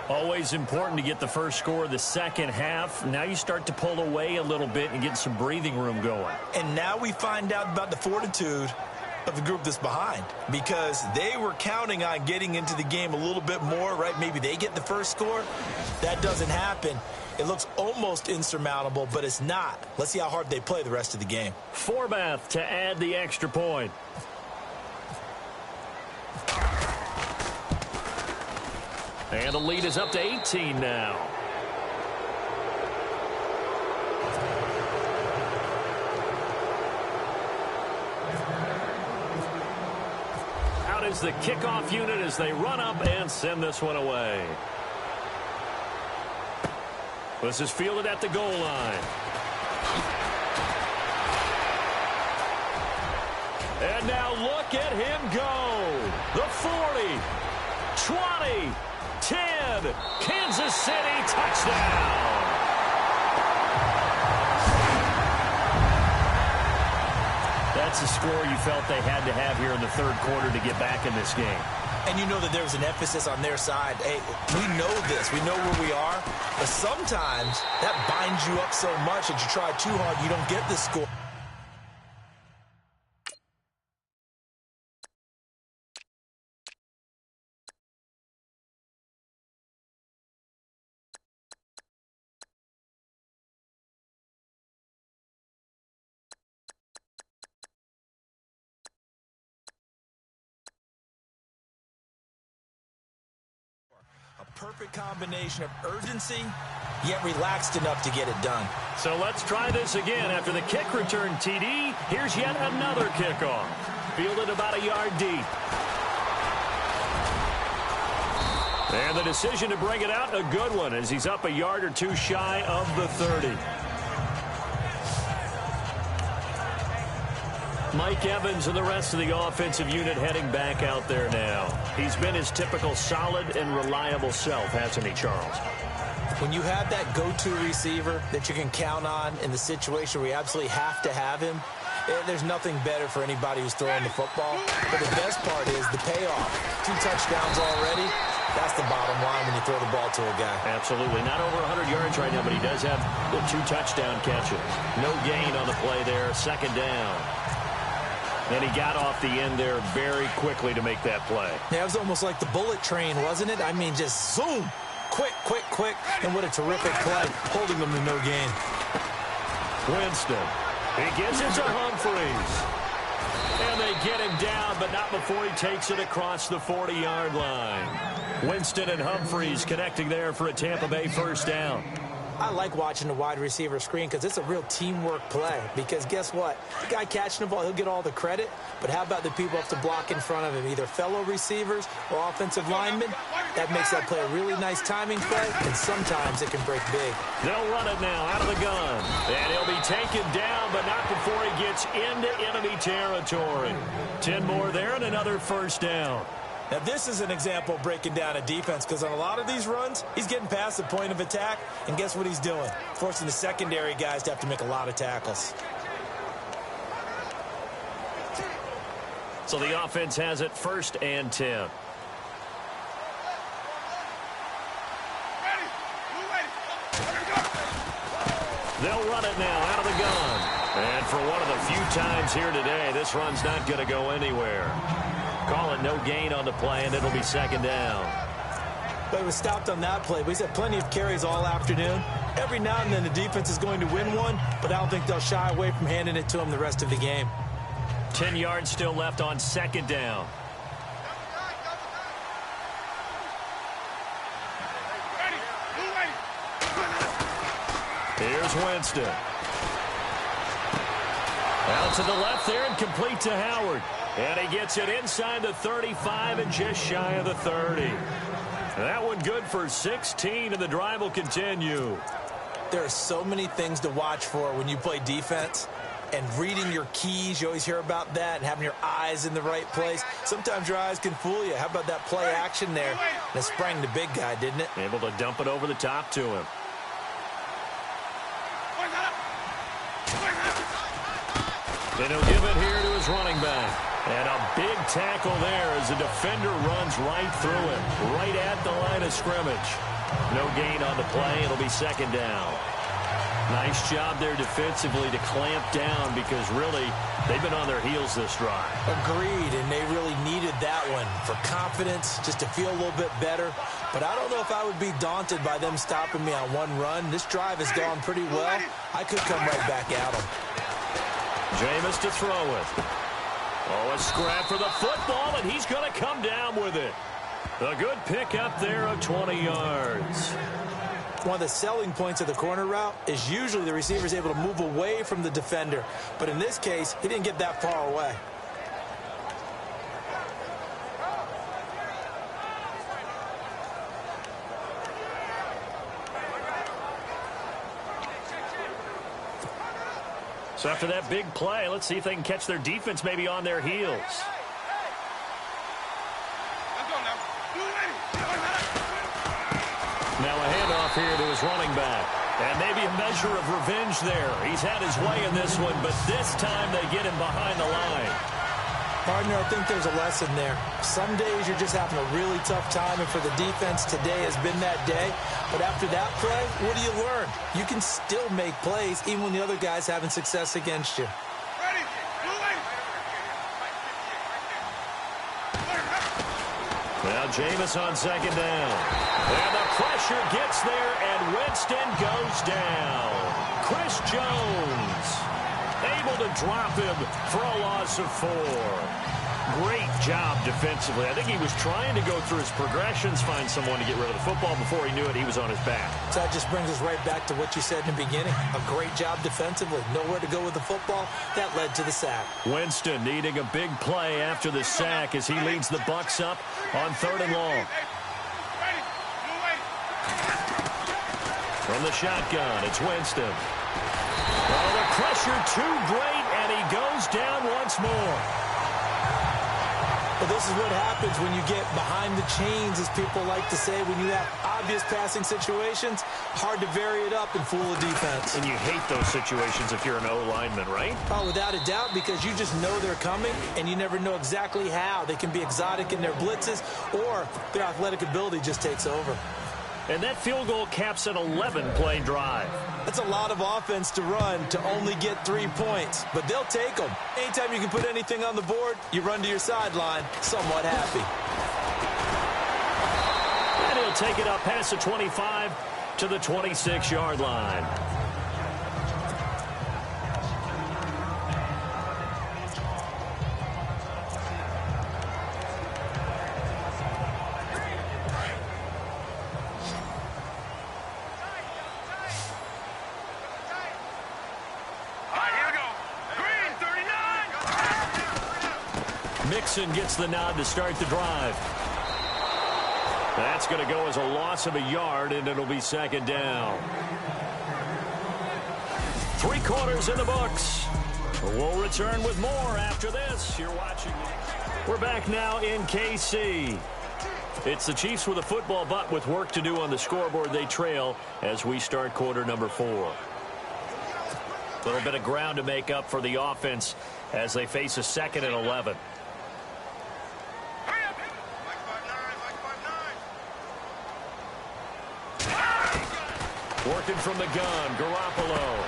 Always important to get the first score of the second half. Now you start to pull away a little bit and get some breathing room going. And now we find out about the fortitude of the group that's behind, because they were counting on getting into the game a little bit more, right? Maybe they get the first score. That doesn't happen. It looks almost insurmountable, but it's not. Let's see how hard they play the rest of the game. Forbath to add the extra point. And the lead is up to 18 now. Out is the kickoff unit as they run up and send this one away. This is fielded at the goal line. And now look at him go. The 40, 20, 10, Kansas City touchdown. That's the score you felt they had to have here in the third quarter to get back in this game. And you know that there's an emphasis on their side. Hey, we know this. We know where we are. But sometimes that binds you up so much that you try too hard, you don't get the score. Perfect combination of urgency, yet relaxed enough to get it done. So let's try this again. After the kick return TD, here's yet another kickoff. Fielded about a yard deep. And the decision to bring it out, a good one, as he's up a yard or two shy of the 30. Mike Evans and the rest of the offensive unit heading back out there now. He's been his typical solid and reliable self, hasn't he, Charles? When you have that go-to receiver that you can count on in the situation where you absolutely have to have him, there's nothing better for anybody who's throwing the football. But the best part is the payoff. 2 touchdowns already. That's the bottom line when you throw the ball to a guy. Absolutely. Not over 100 yards right now, but he does have the 2 touchdown catches. No gain on the play there. Second down. And he got off the end there very quickly to make that play. Yeah, it was almost like the bullet train, wasn't it? I mean, just zoom. Quick, quick, quick. And what a terrific play, holding them to no gain. Winston. He gives it to Humphreys. And they get him down, but not before he takes it across the 40-yard line. Winston and Humphreys connecting there for a Tampa Bay first down. I like watching the wide receiver screen because it's a real teamwork play. Because guess what? The guy catching the ball, he'll get all the credit. But how about the people up to block in front of him, either fellow receivers or offensive linemen? That makes that play a really nice timing play, and sometimes it can break big. They'll run it now out of the gun. And he'll be taken down, but not before he gets into enemy territory. 10 more there and another first down. Now, this is an example of breaking down a defense, because on a lot of these runs, he's getting past the point of attack, and guess what he's doing? Forcing the secondary guys to have to make a lot of tackles. So the offense has it 1st and 10. They'll run it now out of the gun. And for one of the few times here today, this run's not going to go anywhere. Call it no gain on the play, and it'll be second down. But it was stopped on that play. He's had plenty of carries all afternoon. Every now and then the defense is going to win one, but I don't think they'll shy away from handing it to him the rest of the game. 10 yards still left on second down. Here's Winston. Out to the left there and complete to Howard. And he gets it inside the 35 and just shy of the 30. That one good for 16, and the drive will continue. There are so many things to watch for when you play defense. And reading your keys, you always hear about that, and having your eyes in the right place. Sometimes your eyes can fool you. How about that play action there? And it sprang the big guy, didn't it? Able to dump it over the top to him. And he'll give it here to his running back. And a big tackle there as the defender runs right through him, right at the line of scrimmage. No gain on the play. It'll be second down. Nice job there defensively to clamp down because really they've been on their heels this drive. Agreed, and they really needed that one for confidence, just to feel a little bit better. But I don't know if I would be daunted by them stopping me on one run. This drive has gone pretty well. I could come right back at them. Jameis to throw it. Oh, a scrap for the football, and he's going to come down with it. A good pick up there of 20 yards. One of the selling points of the corner route is usually the receiver is able to move away from the defender. But in this case, he didn't get that far away. So after that big play, let's see if they can catch their defense maybe on their heels. Now a handoff here to his running back. And maybe a measure of revenge there. He's had his way in this one, but this time they get him behind the line. Partner, I think there's a lesson there. Some days you're just having a really tough time, and for the defense, today has been that day. But after that play, what do you learn? You can still make plays even when the other guy's having success against you. Now Jameis on second down. And the pressure gets there, and Winston goes down. Chris Jones able to drop him for a loss of 4. Great job defensively. I think he was trying to go through his progressions, find someone to get rid of the football. Before he knew it, he was on his back. So that just brings us right back to what you said in the beginning. A great job defensively. Nowhere to go with the football. That led to the sack. Winston needing a big play after the sack as he leads the Bucs up on 3rd and long. From the shotgun, it's Winston. Oh, the pressure too great, and he goes down once more. Well, this is what happens when you get behind the chains, as people like to say. When you have obvious passing situations, hard to vary it up and fool a defense. And you hate those situations if you're an O-lineman, right? Oh, without a doubt, because you just know they're coming, and you never know exactly how. They can be exotic in their blitzes, or their athletic ability just takes over. And that field goal caps an 11-play drive. That's a lot of offense to run to only get 3 points, but they'll take them. Anytime you can put anything on the board, you run to your sideline somewhat happy. And he'll take it up past the 25 to the 26-yard line. Mixon gets the nod to start the drive. That's going to go as a loss of a yard, and it'll be second down. 3 quarters in the books. We'll return with more after this. You're watching. We're back now in KC. It's the Chiefs with a football, but with work to do on the scoreboard. They trail as we start quarter number 4. A little bit of ground to make up for the offense as they face a 2nd and 11. Working from the gun, Garoppolo.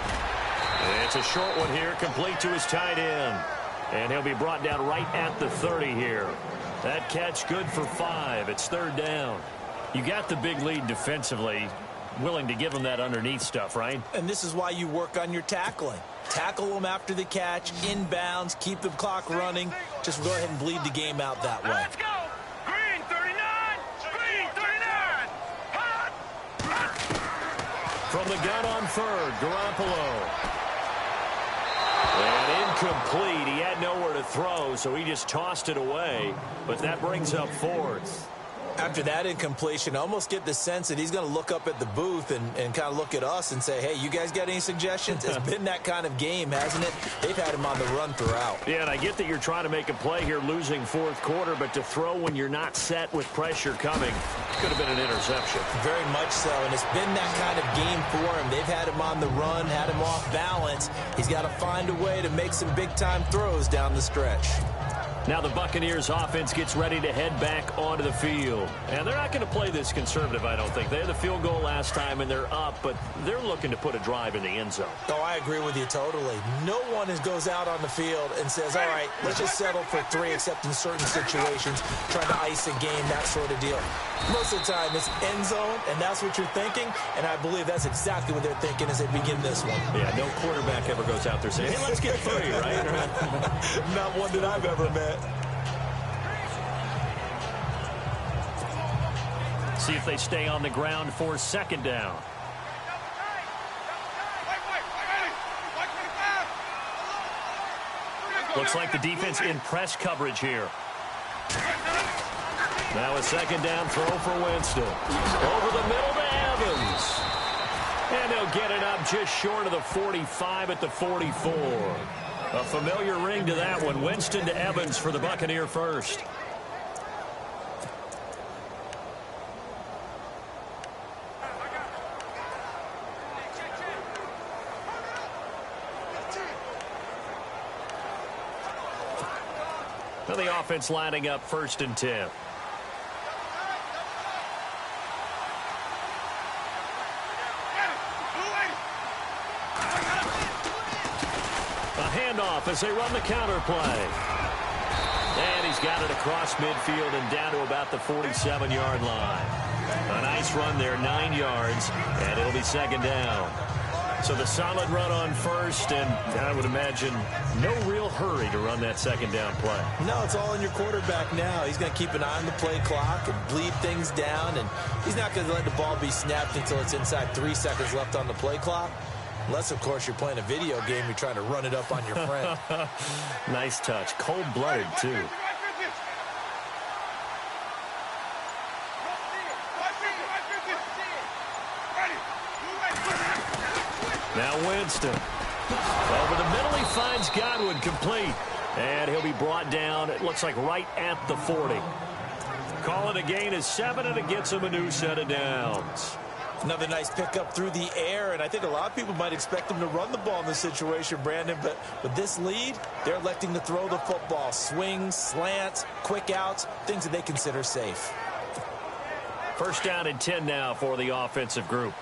It's a short one here, complete to his tight end. And he'll be brought down right at the 30 here. That catch good for 5. It's 3rd down. You got the big lead defensively. Willing to give them that underneath stuff, right? And this is why you work on your tackling. Tackle them after the catch, inbounds, keep the clock running. Just go ahead and bleed the game out that way. Let's go. Green 39. Green 39. Hot. From the gun on third, Garoppolo. And incomplete. He had nowhere to throw, so he just tossed it away. But that brings up fourth. After that incompletion, I almost get the sense that he's going to look up at the booth and kind of look at us and say, hey, you guys got any suggestions? It's been that kind of game, hasn't it? They've had him on the run throughout. Yeah, and I get that you're trying to make a play here losing fourth quarter, but to throw when you're not set with pressure coming could have been an interception. Very much so, and it's been that kind of game for him. They've had him on the run, had him off balance. He's got to find a way to make some big-time throws down the stretch. Now the Buccaneers offense gets ready to head back onto the field. And they're not going to play this conservative, I don't think. They had the field goal last time, and they're up, but they're looking to put a drive in the end zone. Oh, I agree with you totally. No one goes out on the field and says, all right, let's just settle for 3, except in certain situations, trying to ice a game, that sort of deal. Most of the time, it's end zone, and that's what you're thinking, and I believe that's exactly what they're thinking as they begin this one. Yeah, no quarterback ever goes out there saying, hey, let's get 3, right? Not one that I've ever met. See if they stay on the ground for second down. Looks like the defense in press coverage here. Now a second down throw for Winston. Over the middle to Evans. And they'll get it up just short of the 45 at the 44. A familiar ring to that one. Winston to Evans for the Buccaneer first. Now the offense lining up 1st and 10. Handoff as they run the counter play. And he's got it across midfield and down to about the 47-yard line. A nice run there, 9 yards, and it'll be second down. So the solid run on first, and I would imagine no real hurry to run that second down play. No, it's all in your quarterback now. He's going to keep an eye on the play clock and bleed things down, and he's not going to let the ball be snapped until it's inside 3 seconds left on the play clock. Unless, of course, you're playing a video game, you're trying to run it up on your friend. Nice touch. Cold-blooded, too. Now Winston. Over the middle, he finds Godwin complete. And he'll be brought down, it looks like right at the 40. Call it a gain of 7, and it gets him a new set of downs. Another nice pickup through the air, and I think a lot of people might expect him to run the ball in this situation, Brandon, but with this lead, they're electing to throw the football. Swings, slants, quick outs, things that they consider safe. 1st down and 10 now for the offensive group.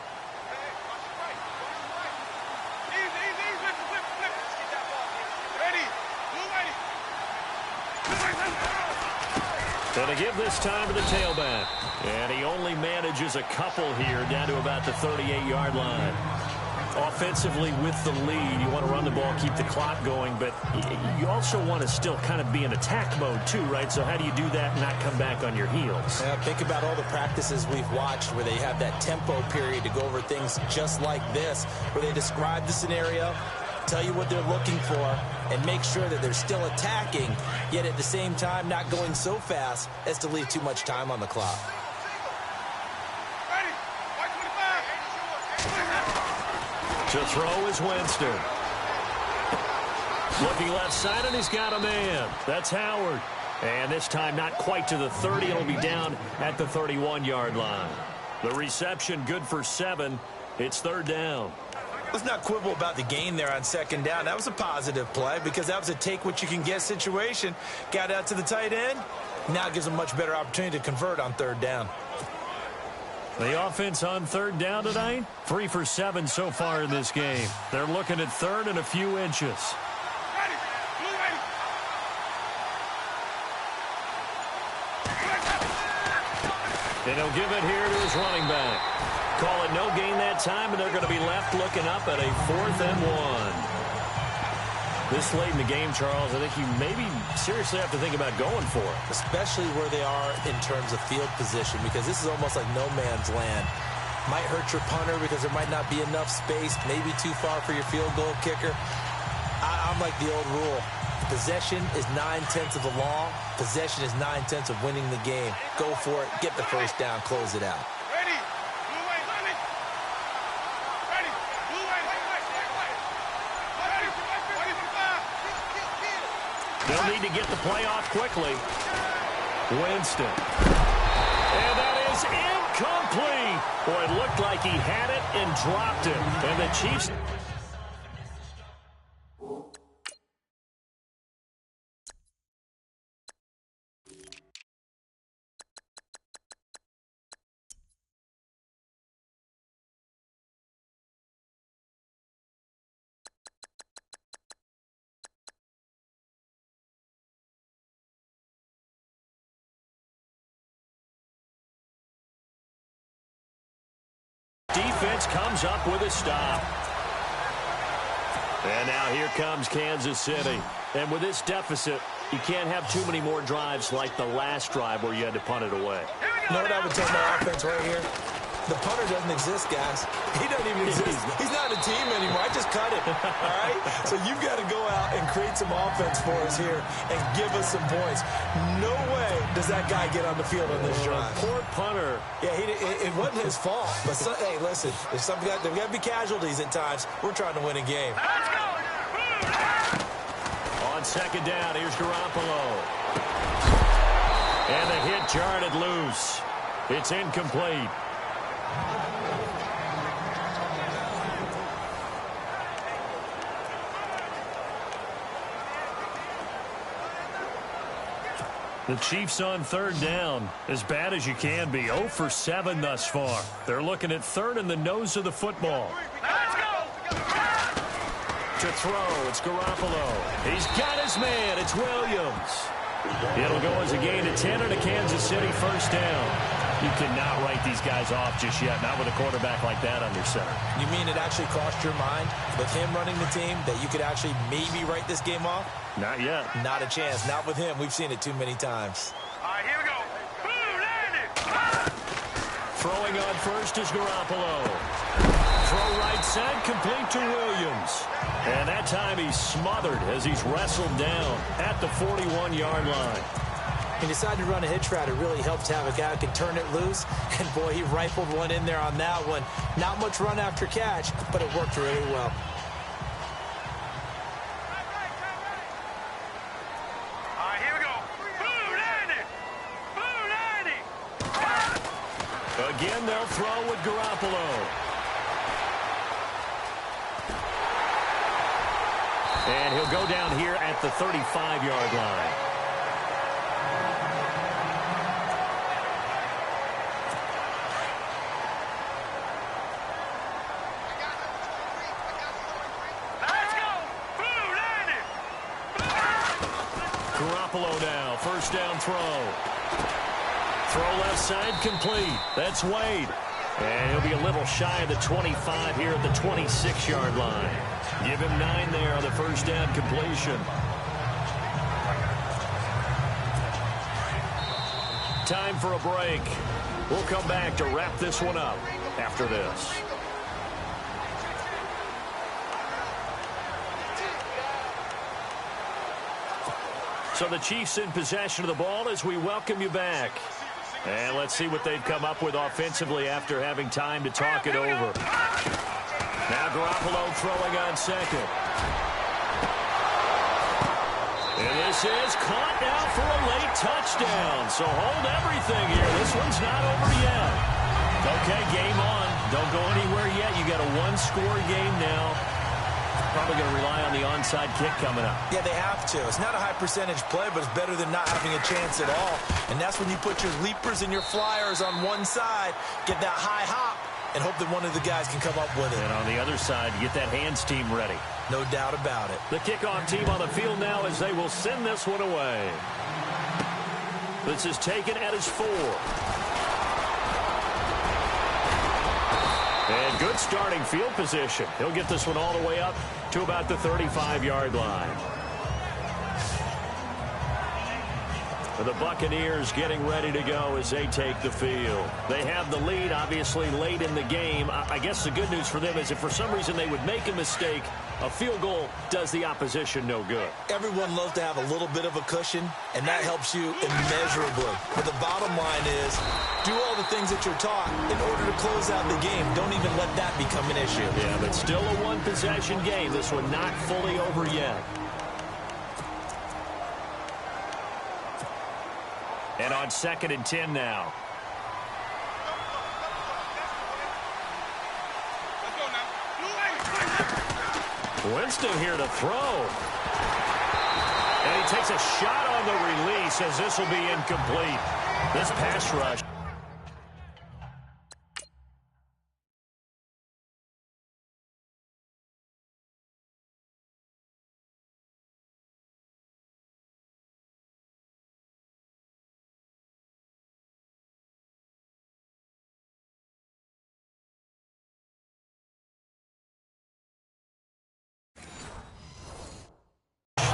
And to give this time to the tailback. And he only manages a couple here down to about the 38-yard line. Offensively with the lead, you want to run the ball, keep the clock going, but you also want to still kind of be in attack mode too, right? So how do you do that and not come back on your heels? Yeah, think about all the practices we've watched where they have that tempo period to go over things just like this, where they describe the scenario, tell you what they're looking for, and make sure that they're still attacking, yet at the same time not going so fast as to leave too much time on the clock. To throw is Winston. Looking left side, and he's got a man. That's Howard. And this time not quite to the 30. It'll be down at the 31-yard line. The reception good for 7. It's 3rd down. Let's not quibble about the gain there on 2nd down. That was a positive play because that was a take-what-you-can-get situation. Got out to the tight end. Now gives them a much better opportunity to convert on 3rd down. The offense on 3rd down tonight, 3 for 7 so far in this game. They're looking at 3rd and a few inches. And he'll give it here to his running back. Call it no gain that time, and they're going to be left looking up at a 4th and 1. This late in the game, Charles, I think you maybe seriously have to think about going for it. Especially where they are in terms of field position, because this is almost like no man's land. Might hurt your punter because there might not be enough space, maybe too far for your field goal kicker. I'm like the old rule. Possession is 9/10 of the law. Possession is 9/10 of winning the game. Go for it. Get the first down. Close it out. They'll need to get the play off quickly. Winston. And that is incomplete. Boy, it looked like he had it and dropped it. And the Chiefs... Defense comes up with a stop. And now here comes Kansas City. And with this deficit, you can't have too many more drives like the last drive where you had to punt it away. You know what I would tell my offense right here? The punter doesn't exist, guys. He doesn't even exist. He's not a team anymore. I just cut it, all right? So you've got to go out and create some offense for us here and give us some points. No way does that guy get on the field on this drive. Poor punter. Yeah, it wasn't his fault. But, hey, listen, there's got to be casualties at times. We're trying to win a game. Let's go. On second down, here's Garoppolo. And the hit jarred it loose. It's incomplete. The Chiefs on third down. As bad as you can be. 0 for 7 thus far. They're looking at third in the nose of the football. Let's go. To throw, it's Garoppolo. He's got his man. It's Williams. It'll go as a gain of 10 and a Kansas City first down. You cannot write these guys off just yet, not with a quarterback like that under center. You mean it actually crossed your mind with him running the team that you could actually maybe write this game off? Not yet. Not a chance. Not with him. We've seen it too many times. All right, here we go. Boom, landed. Throwing on first is Garoppolo. Throw right side, complete to Williams. And that time he's smothered as he's wrestled down at the 41-yard line. He decided to run a hitch route. It really helps to have a guy who can turn it loose. And, boy, he rifled one in there on that one. Not much run after catch, but it worked really well. All right, here we go. Boom, landed. Boom, landed. Again, they'll throw with Garoppolo. And he'll go down here at the 35-yard line. Garoppolo now, first down throw. Throw left side, complete. That's Wade. And he'll be a little shy of the 25 here at the 26-yard line. Give him 9 there on the first down completion. Time for a break. We'll come back to wrap this one up after this. So the Chiefs in possession of the ball as we welcome you back. And let's see what they've come up with offensively after having time to talk it over. Now Garoppolo throwing on second. And this is caught now for a late touchdown. So hold everything here. This one's not over yet. Okay, game on. Don't go anywhere yet. You got a one-score game now. Probably going to rely on the onside kick coming up. Yeah, they have to. It's not a high percentage play, but it's better than not having a chance at all. And that's when you put your leapers and your flyers on one side, get that high hop, and hope that one of the guys can come up with it. And on the other side, you get that hands team ready. No doubt about it. The kickoff team on the field now as they will send this one away. This is taken at his 4. And good starting field position. He'll get this one all the way up to about the 35-yard line. The Buccaneers getting ready to go as they take the field. They have the lead, obviously, late in the game. I guess the good news for them is if for some reason they would make a mistake, a field goal does the opposition no good. Everyone loves to have a little bit of a cushion, and that helps you immeasurably. But the bottom line is, do all the things that you're taught in order to close out the game. Don't even let that become an issue. Yeah, but still a one-possession game. This one not fully over yet. And on 2nd and 10 now. Winston here to throw. And he takes a shot on the release as this will be incomplete. This pass rush.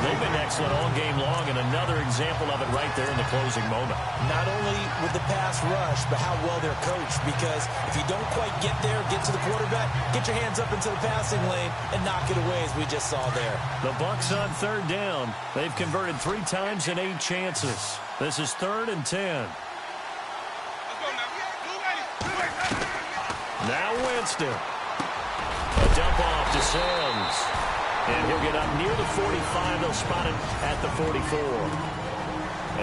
They've been excellent all game long, and another example of it right there in the closing moment. Not only with the pass rush, but how well they're coached, because if you don't quite get there, get to the quarterback, get your hands up into the passing lane and knock it away, as we just saw there. The Bucs on 3rd down. They've converted 3 times in 8 chances. This is 3rd and 10. Now Winston. A dump off to Sims. And he'll get up near the 45. They'll spot him at the 44.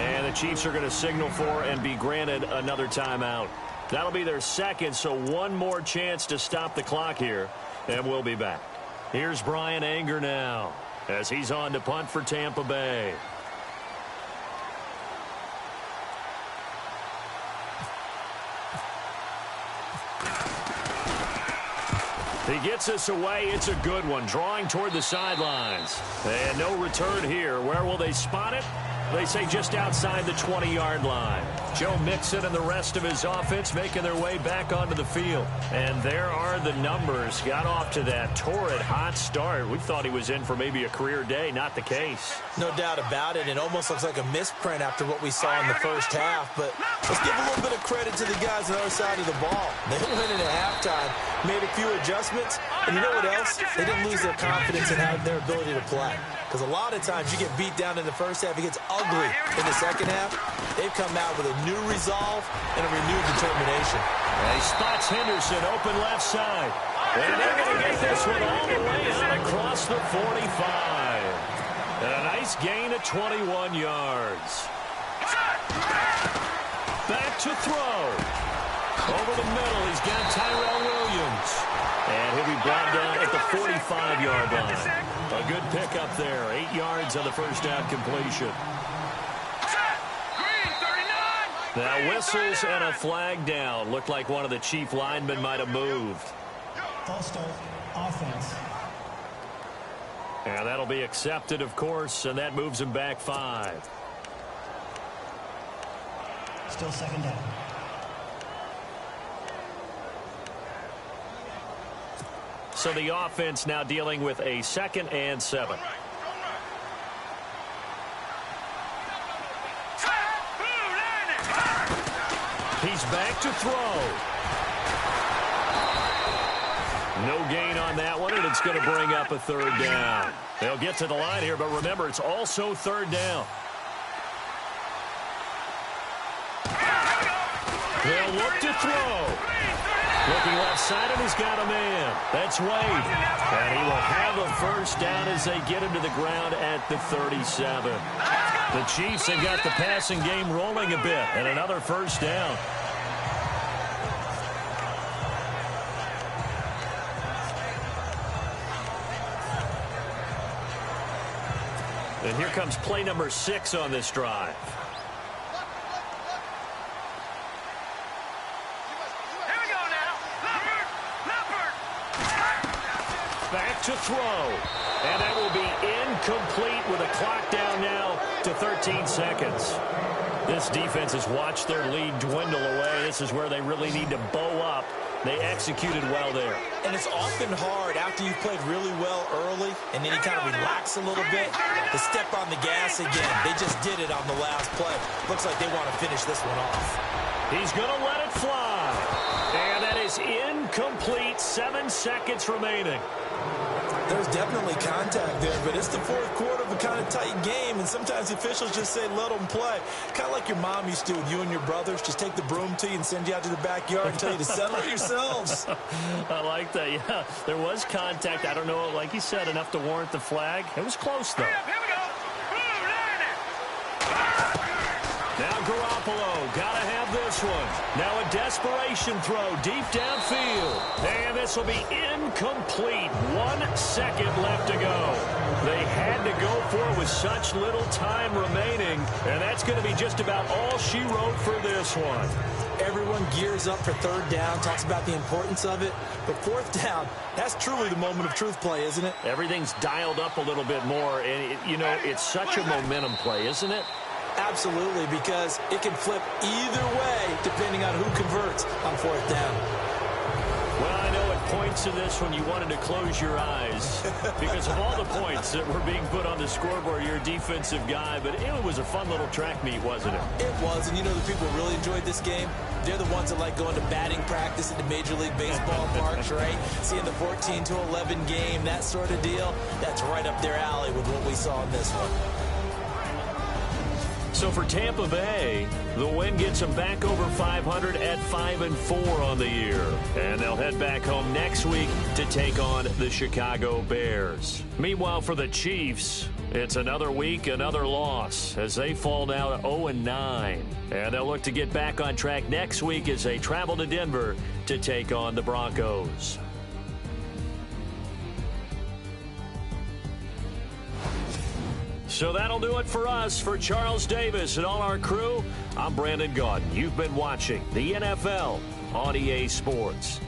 And the Chiefs are going to signal for and be granted another timeout. That'll be their second, so one more chance to stop the clock here. And we'll be back. Here's Brian Anger now as he's on to punt for Tampa Bay. He gets us away. It's a good one. Drawing toward the sidelines. And no return here. Where will they spot it? They say just outside the 20-yard line. Joe Mixon and the rest of his offense making their way back onto the field. And there are the numbers. Got off to that torrid hot start. We thought he was in for maybe a career day. Not the case. No doubt about it. It almost looks like a misprint after what we saw in the first half. But let's give a little bit of credit to the guys on the other side of the ball. They went in at halftime, made a few adjustments, and you know what else? They didn't lose their confidence in their ability to play. Because a lot of times you get beat down in the first half, it gets ugly in the second half. They've come out with a new resolve and a renewed determination. And he spots Henderson open left side. And they're going to get this one all the way out across the 45. And a nice gain of 21 yards. Back to throw. Over the middle, he's got Tyrell Williams. And he'll be brought down at the 45-yard line. A good pickup there. 8 yards on the first down completion. Now whistles and a flag down. Looked like one of the Chief linemen might have moved. False start, offense. And that'll be accepted, of course, and that moves him back 5. Still 2nd down. So the offense now dealing with a 2nd and 7. He's back to throw. No gain on that one, and it's going to bring up a 3rd down. They'll get to the line here, but remember, it's also 3rd down. They'll look to throw. Looking left side, and he's got a man. That's Wade. And he will have a first down as they get him to the ground at the 37. The Chiefs have got the passing game rolling a bit, and another first down. And here comes play number 6 on this drive. Back to throw. And that will be incomplete with a clock down now to 13 seconds. This defense has watched their lead dwindle away. This is where they really need to bow up They executed well there. And it's often hard after you've played really well early and then you kind of relax a little bit to step on the gas again. They just did it on the last play. Looks like they want to finish this one off. He's going to let it fly. And that is incomplete. 7 seconds remaining. There's definitely contact there, but it's the fourth quarter of a kind of tight game, and sometimes the officials just say, let them play. Kind of like your mom used to with you and your brothers. Just take the broom to you and send you out to the backyard and tell you to settle it yourselves. I like that, yeah. There was contact. I don't know, like you said, enough to warrant the flag. It was close, though. Here we go. Now Garoppolo, gotta have this one. Now a desperation throw deep downfield. And this will be incomplete. 1 second left to go. They had to go for it with such little time remaining. And that's going to be just about all she wrote for this one. Everyone gears up for third down, talks about the importance of it. But fourth down, that's truly the moment of truth play, isn't it? Everything's dialed up a little bit more. And, it's such a momentum play, isn't it? Absolutely, because it can flip either way depending on who converts on fourth down. Well, I know at points in this one you wanted to close your eyes because of all the points that were being put on the scoreboard. You're a defensive guy, but it was a fun little track meet, wasn't it? It was, and the people who really enjoyed this game, they're the ones that like going to batting practice at the Major League Baseball parks, right? Seeing the 14-11 game, that sort of deal, that's right up their alley with what we saw in this one. So for Tampa Bay, the win gets them back over 500 at 5-4 on the year. And they'll head back home next week to take on the Chicago Bears. Meanwhile, for the Chiefs, it's another week, another loss as they fall now to 0-9. And they'll look to get back on track next week as they travel to Denver to take on the Broncos. So that'll do it for us. For Charles Davis and all our crew, I'm Brandon Gaudin. You've been watching the NFL on EA Sports.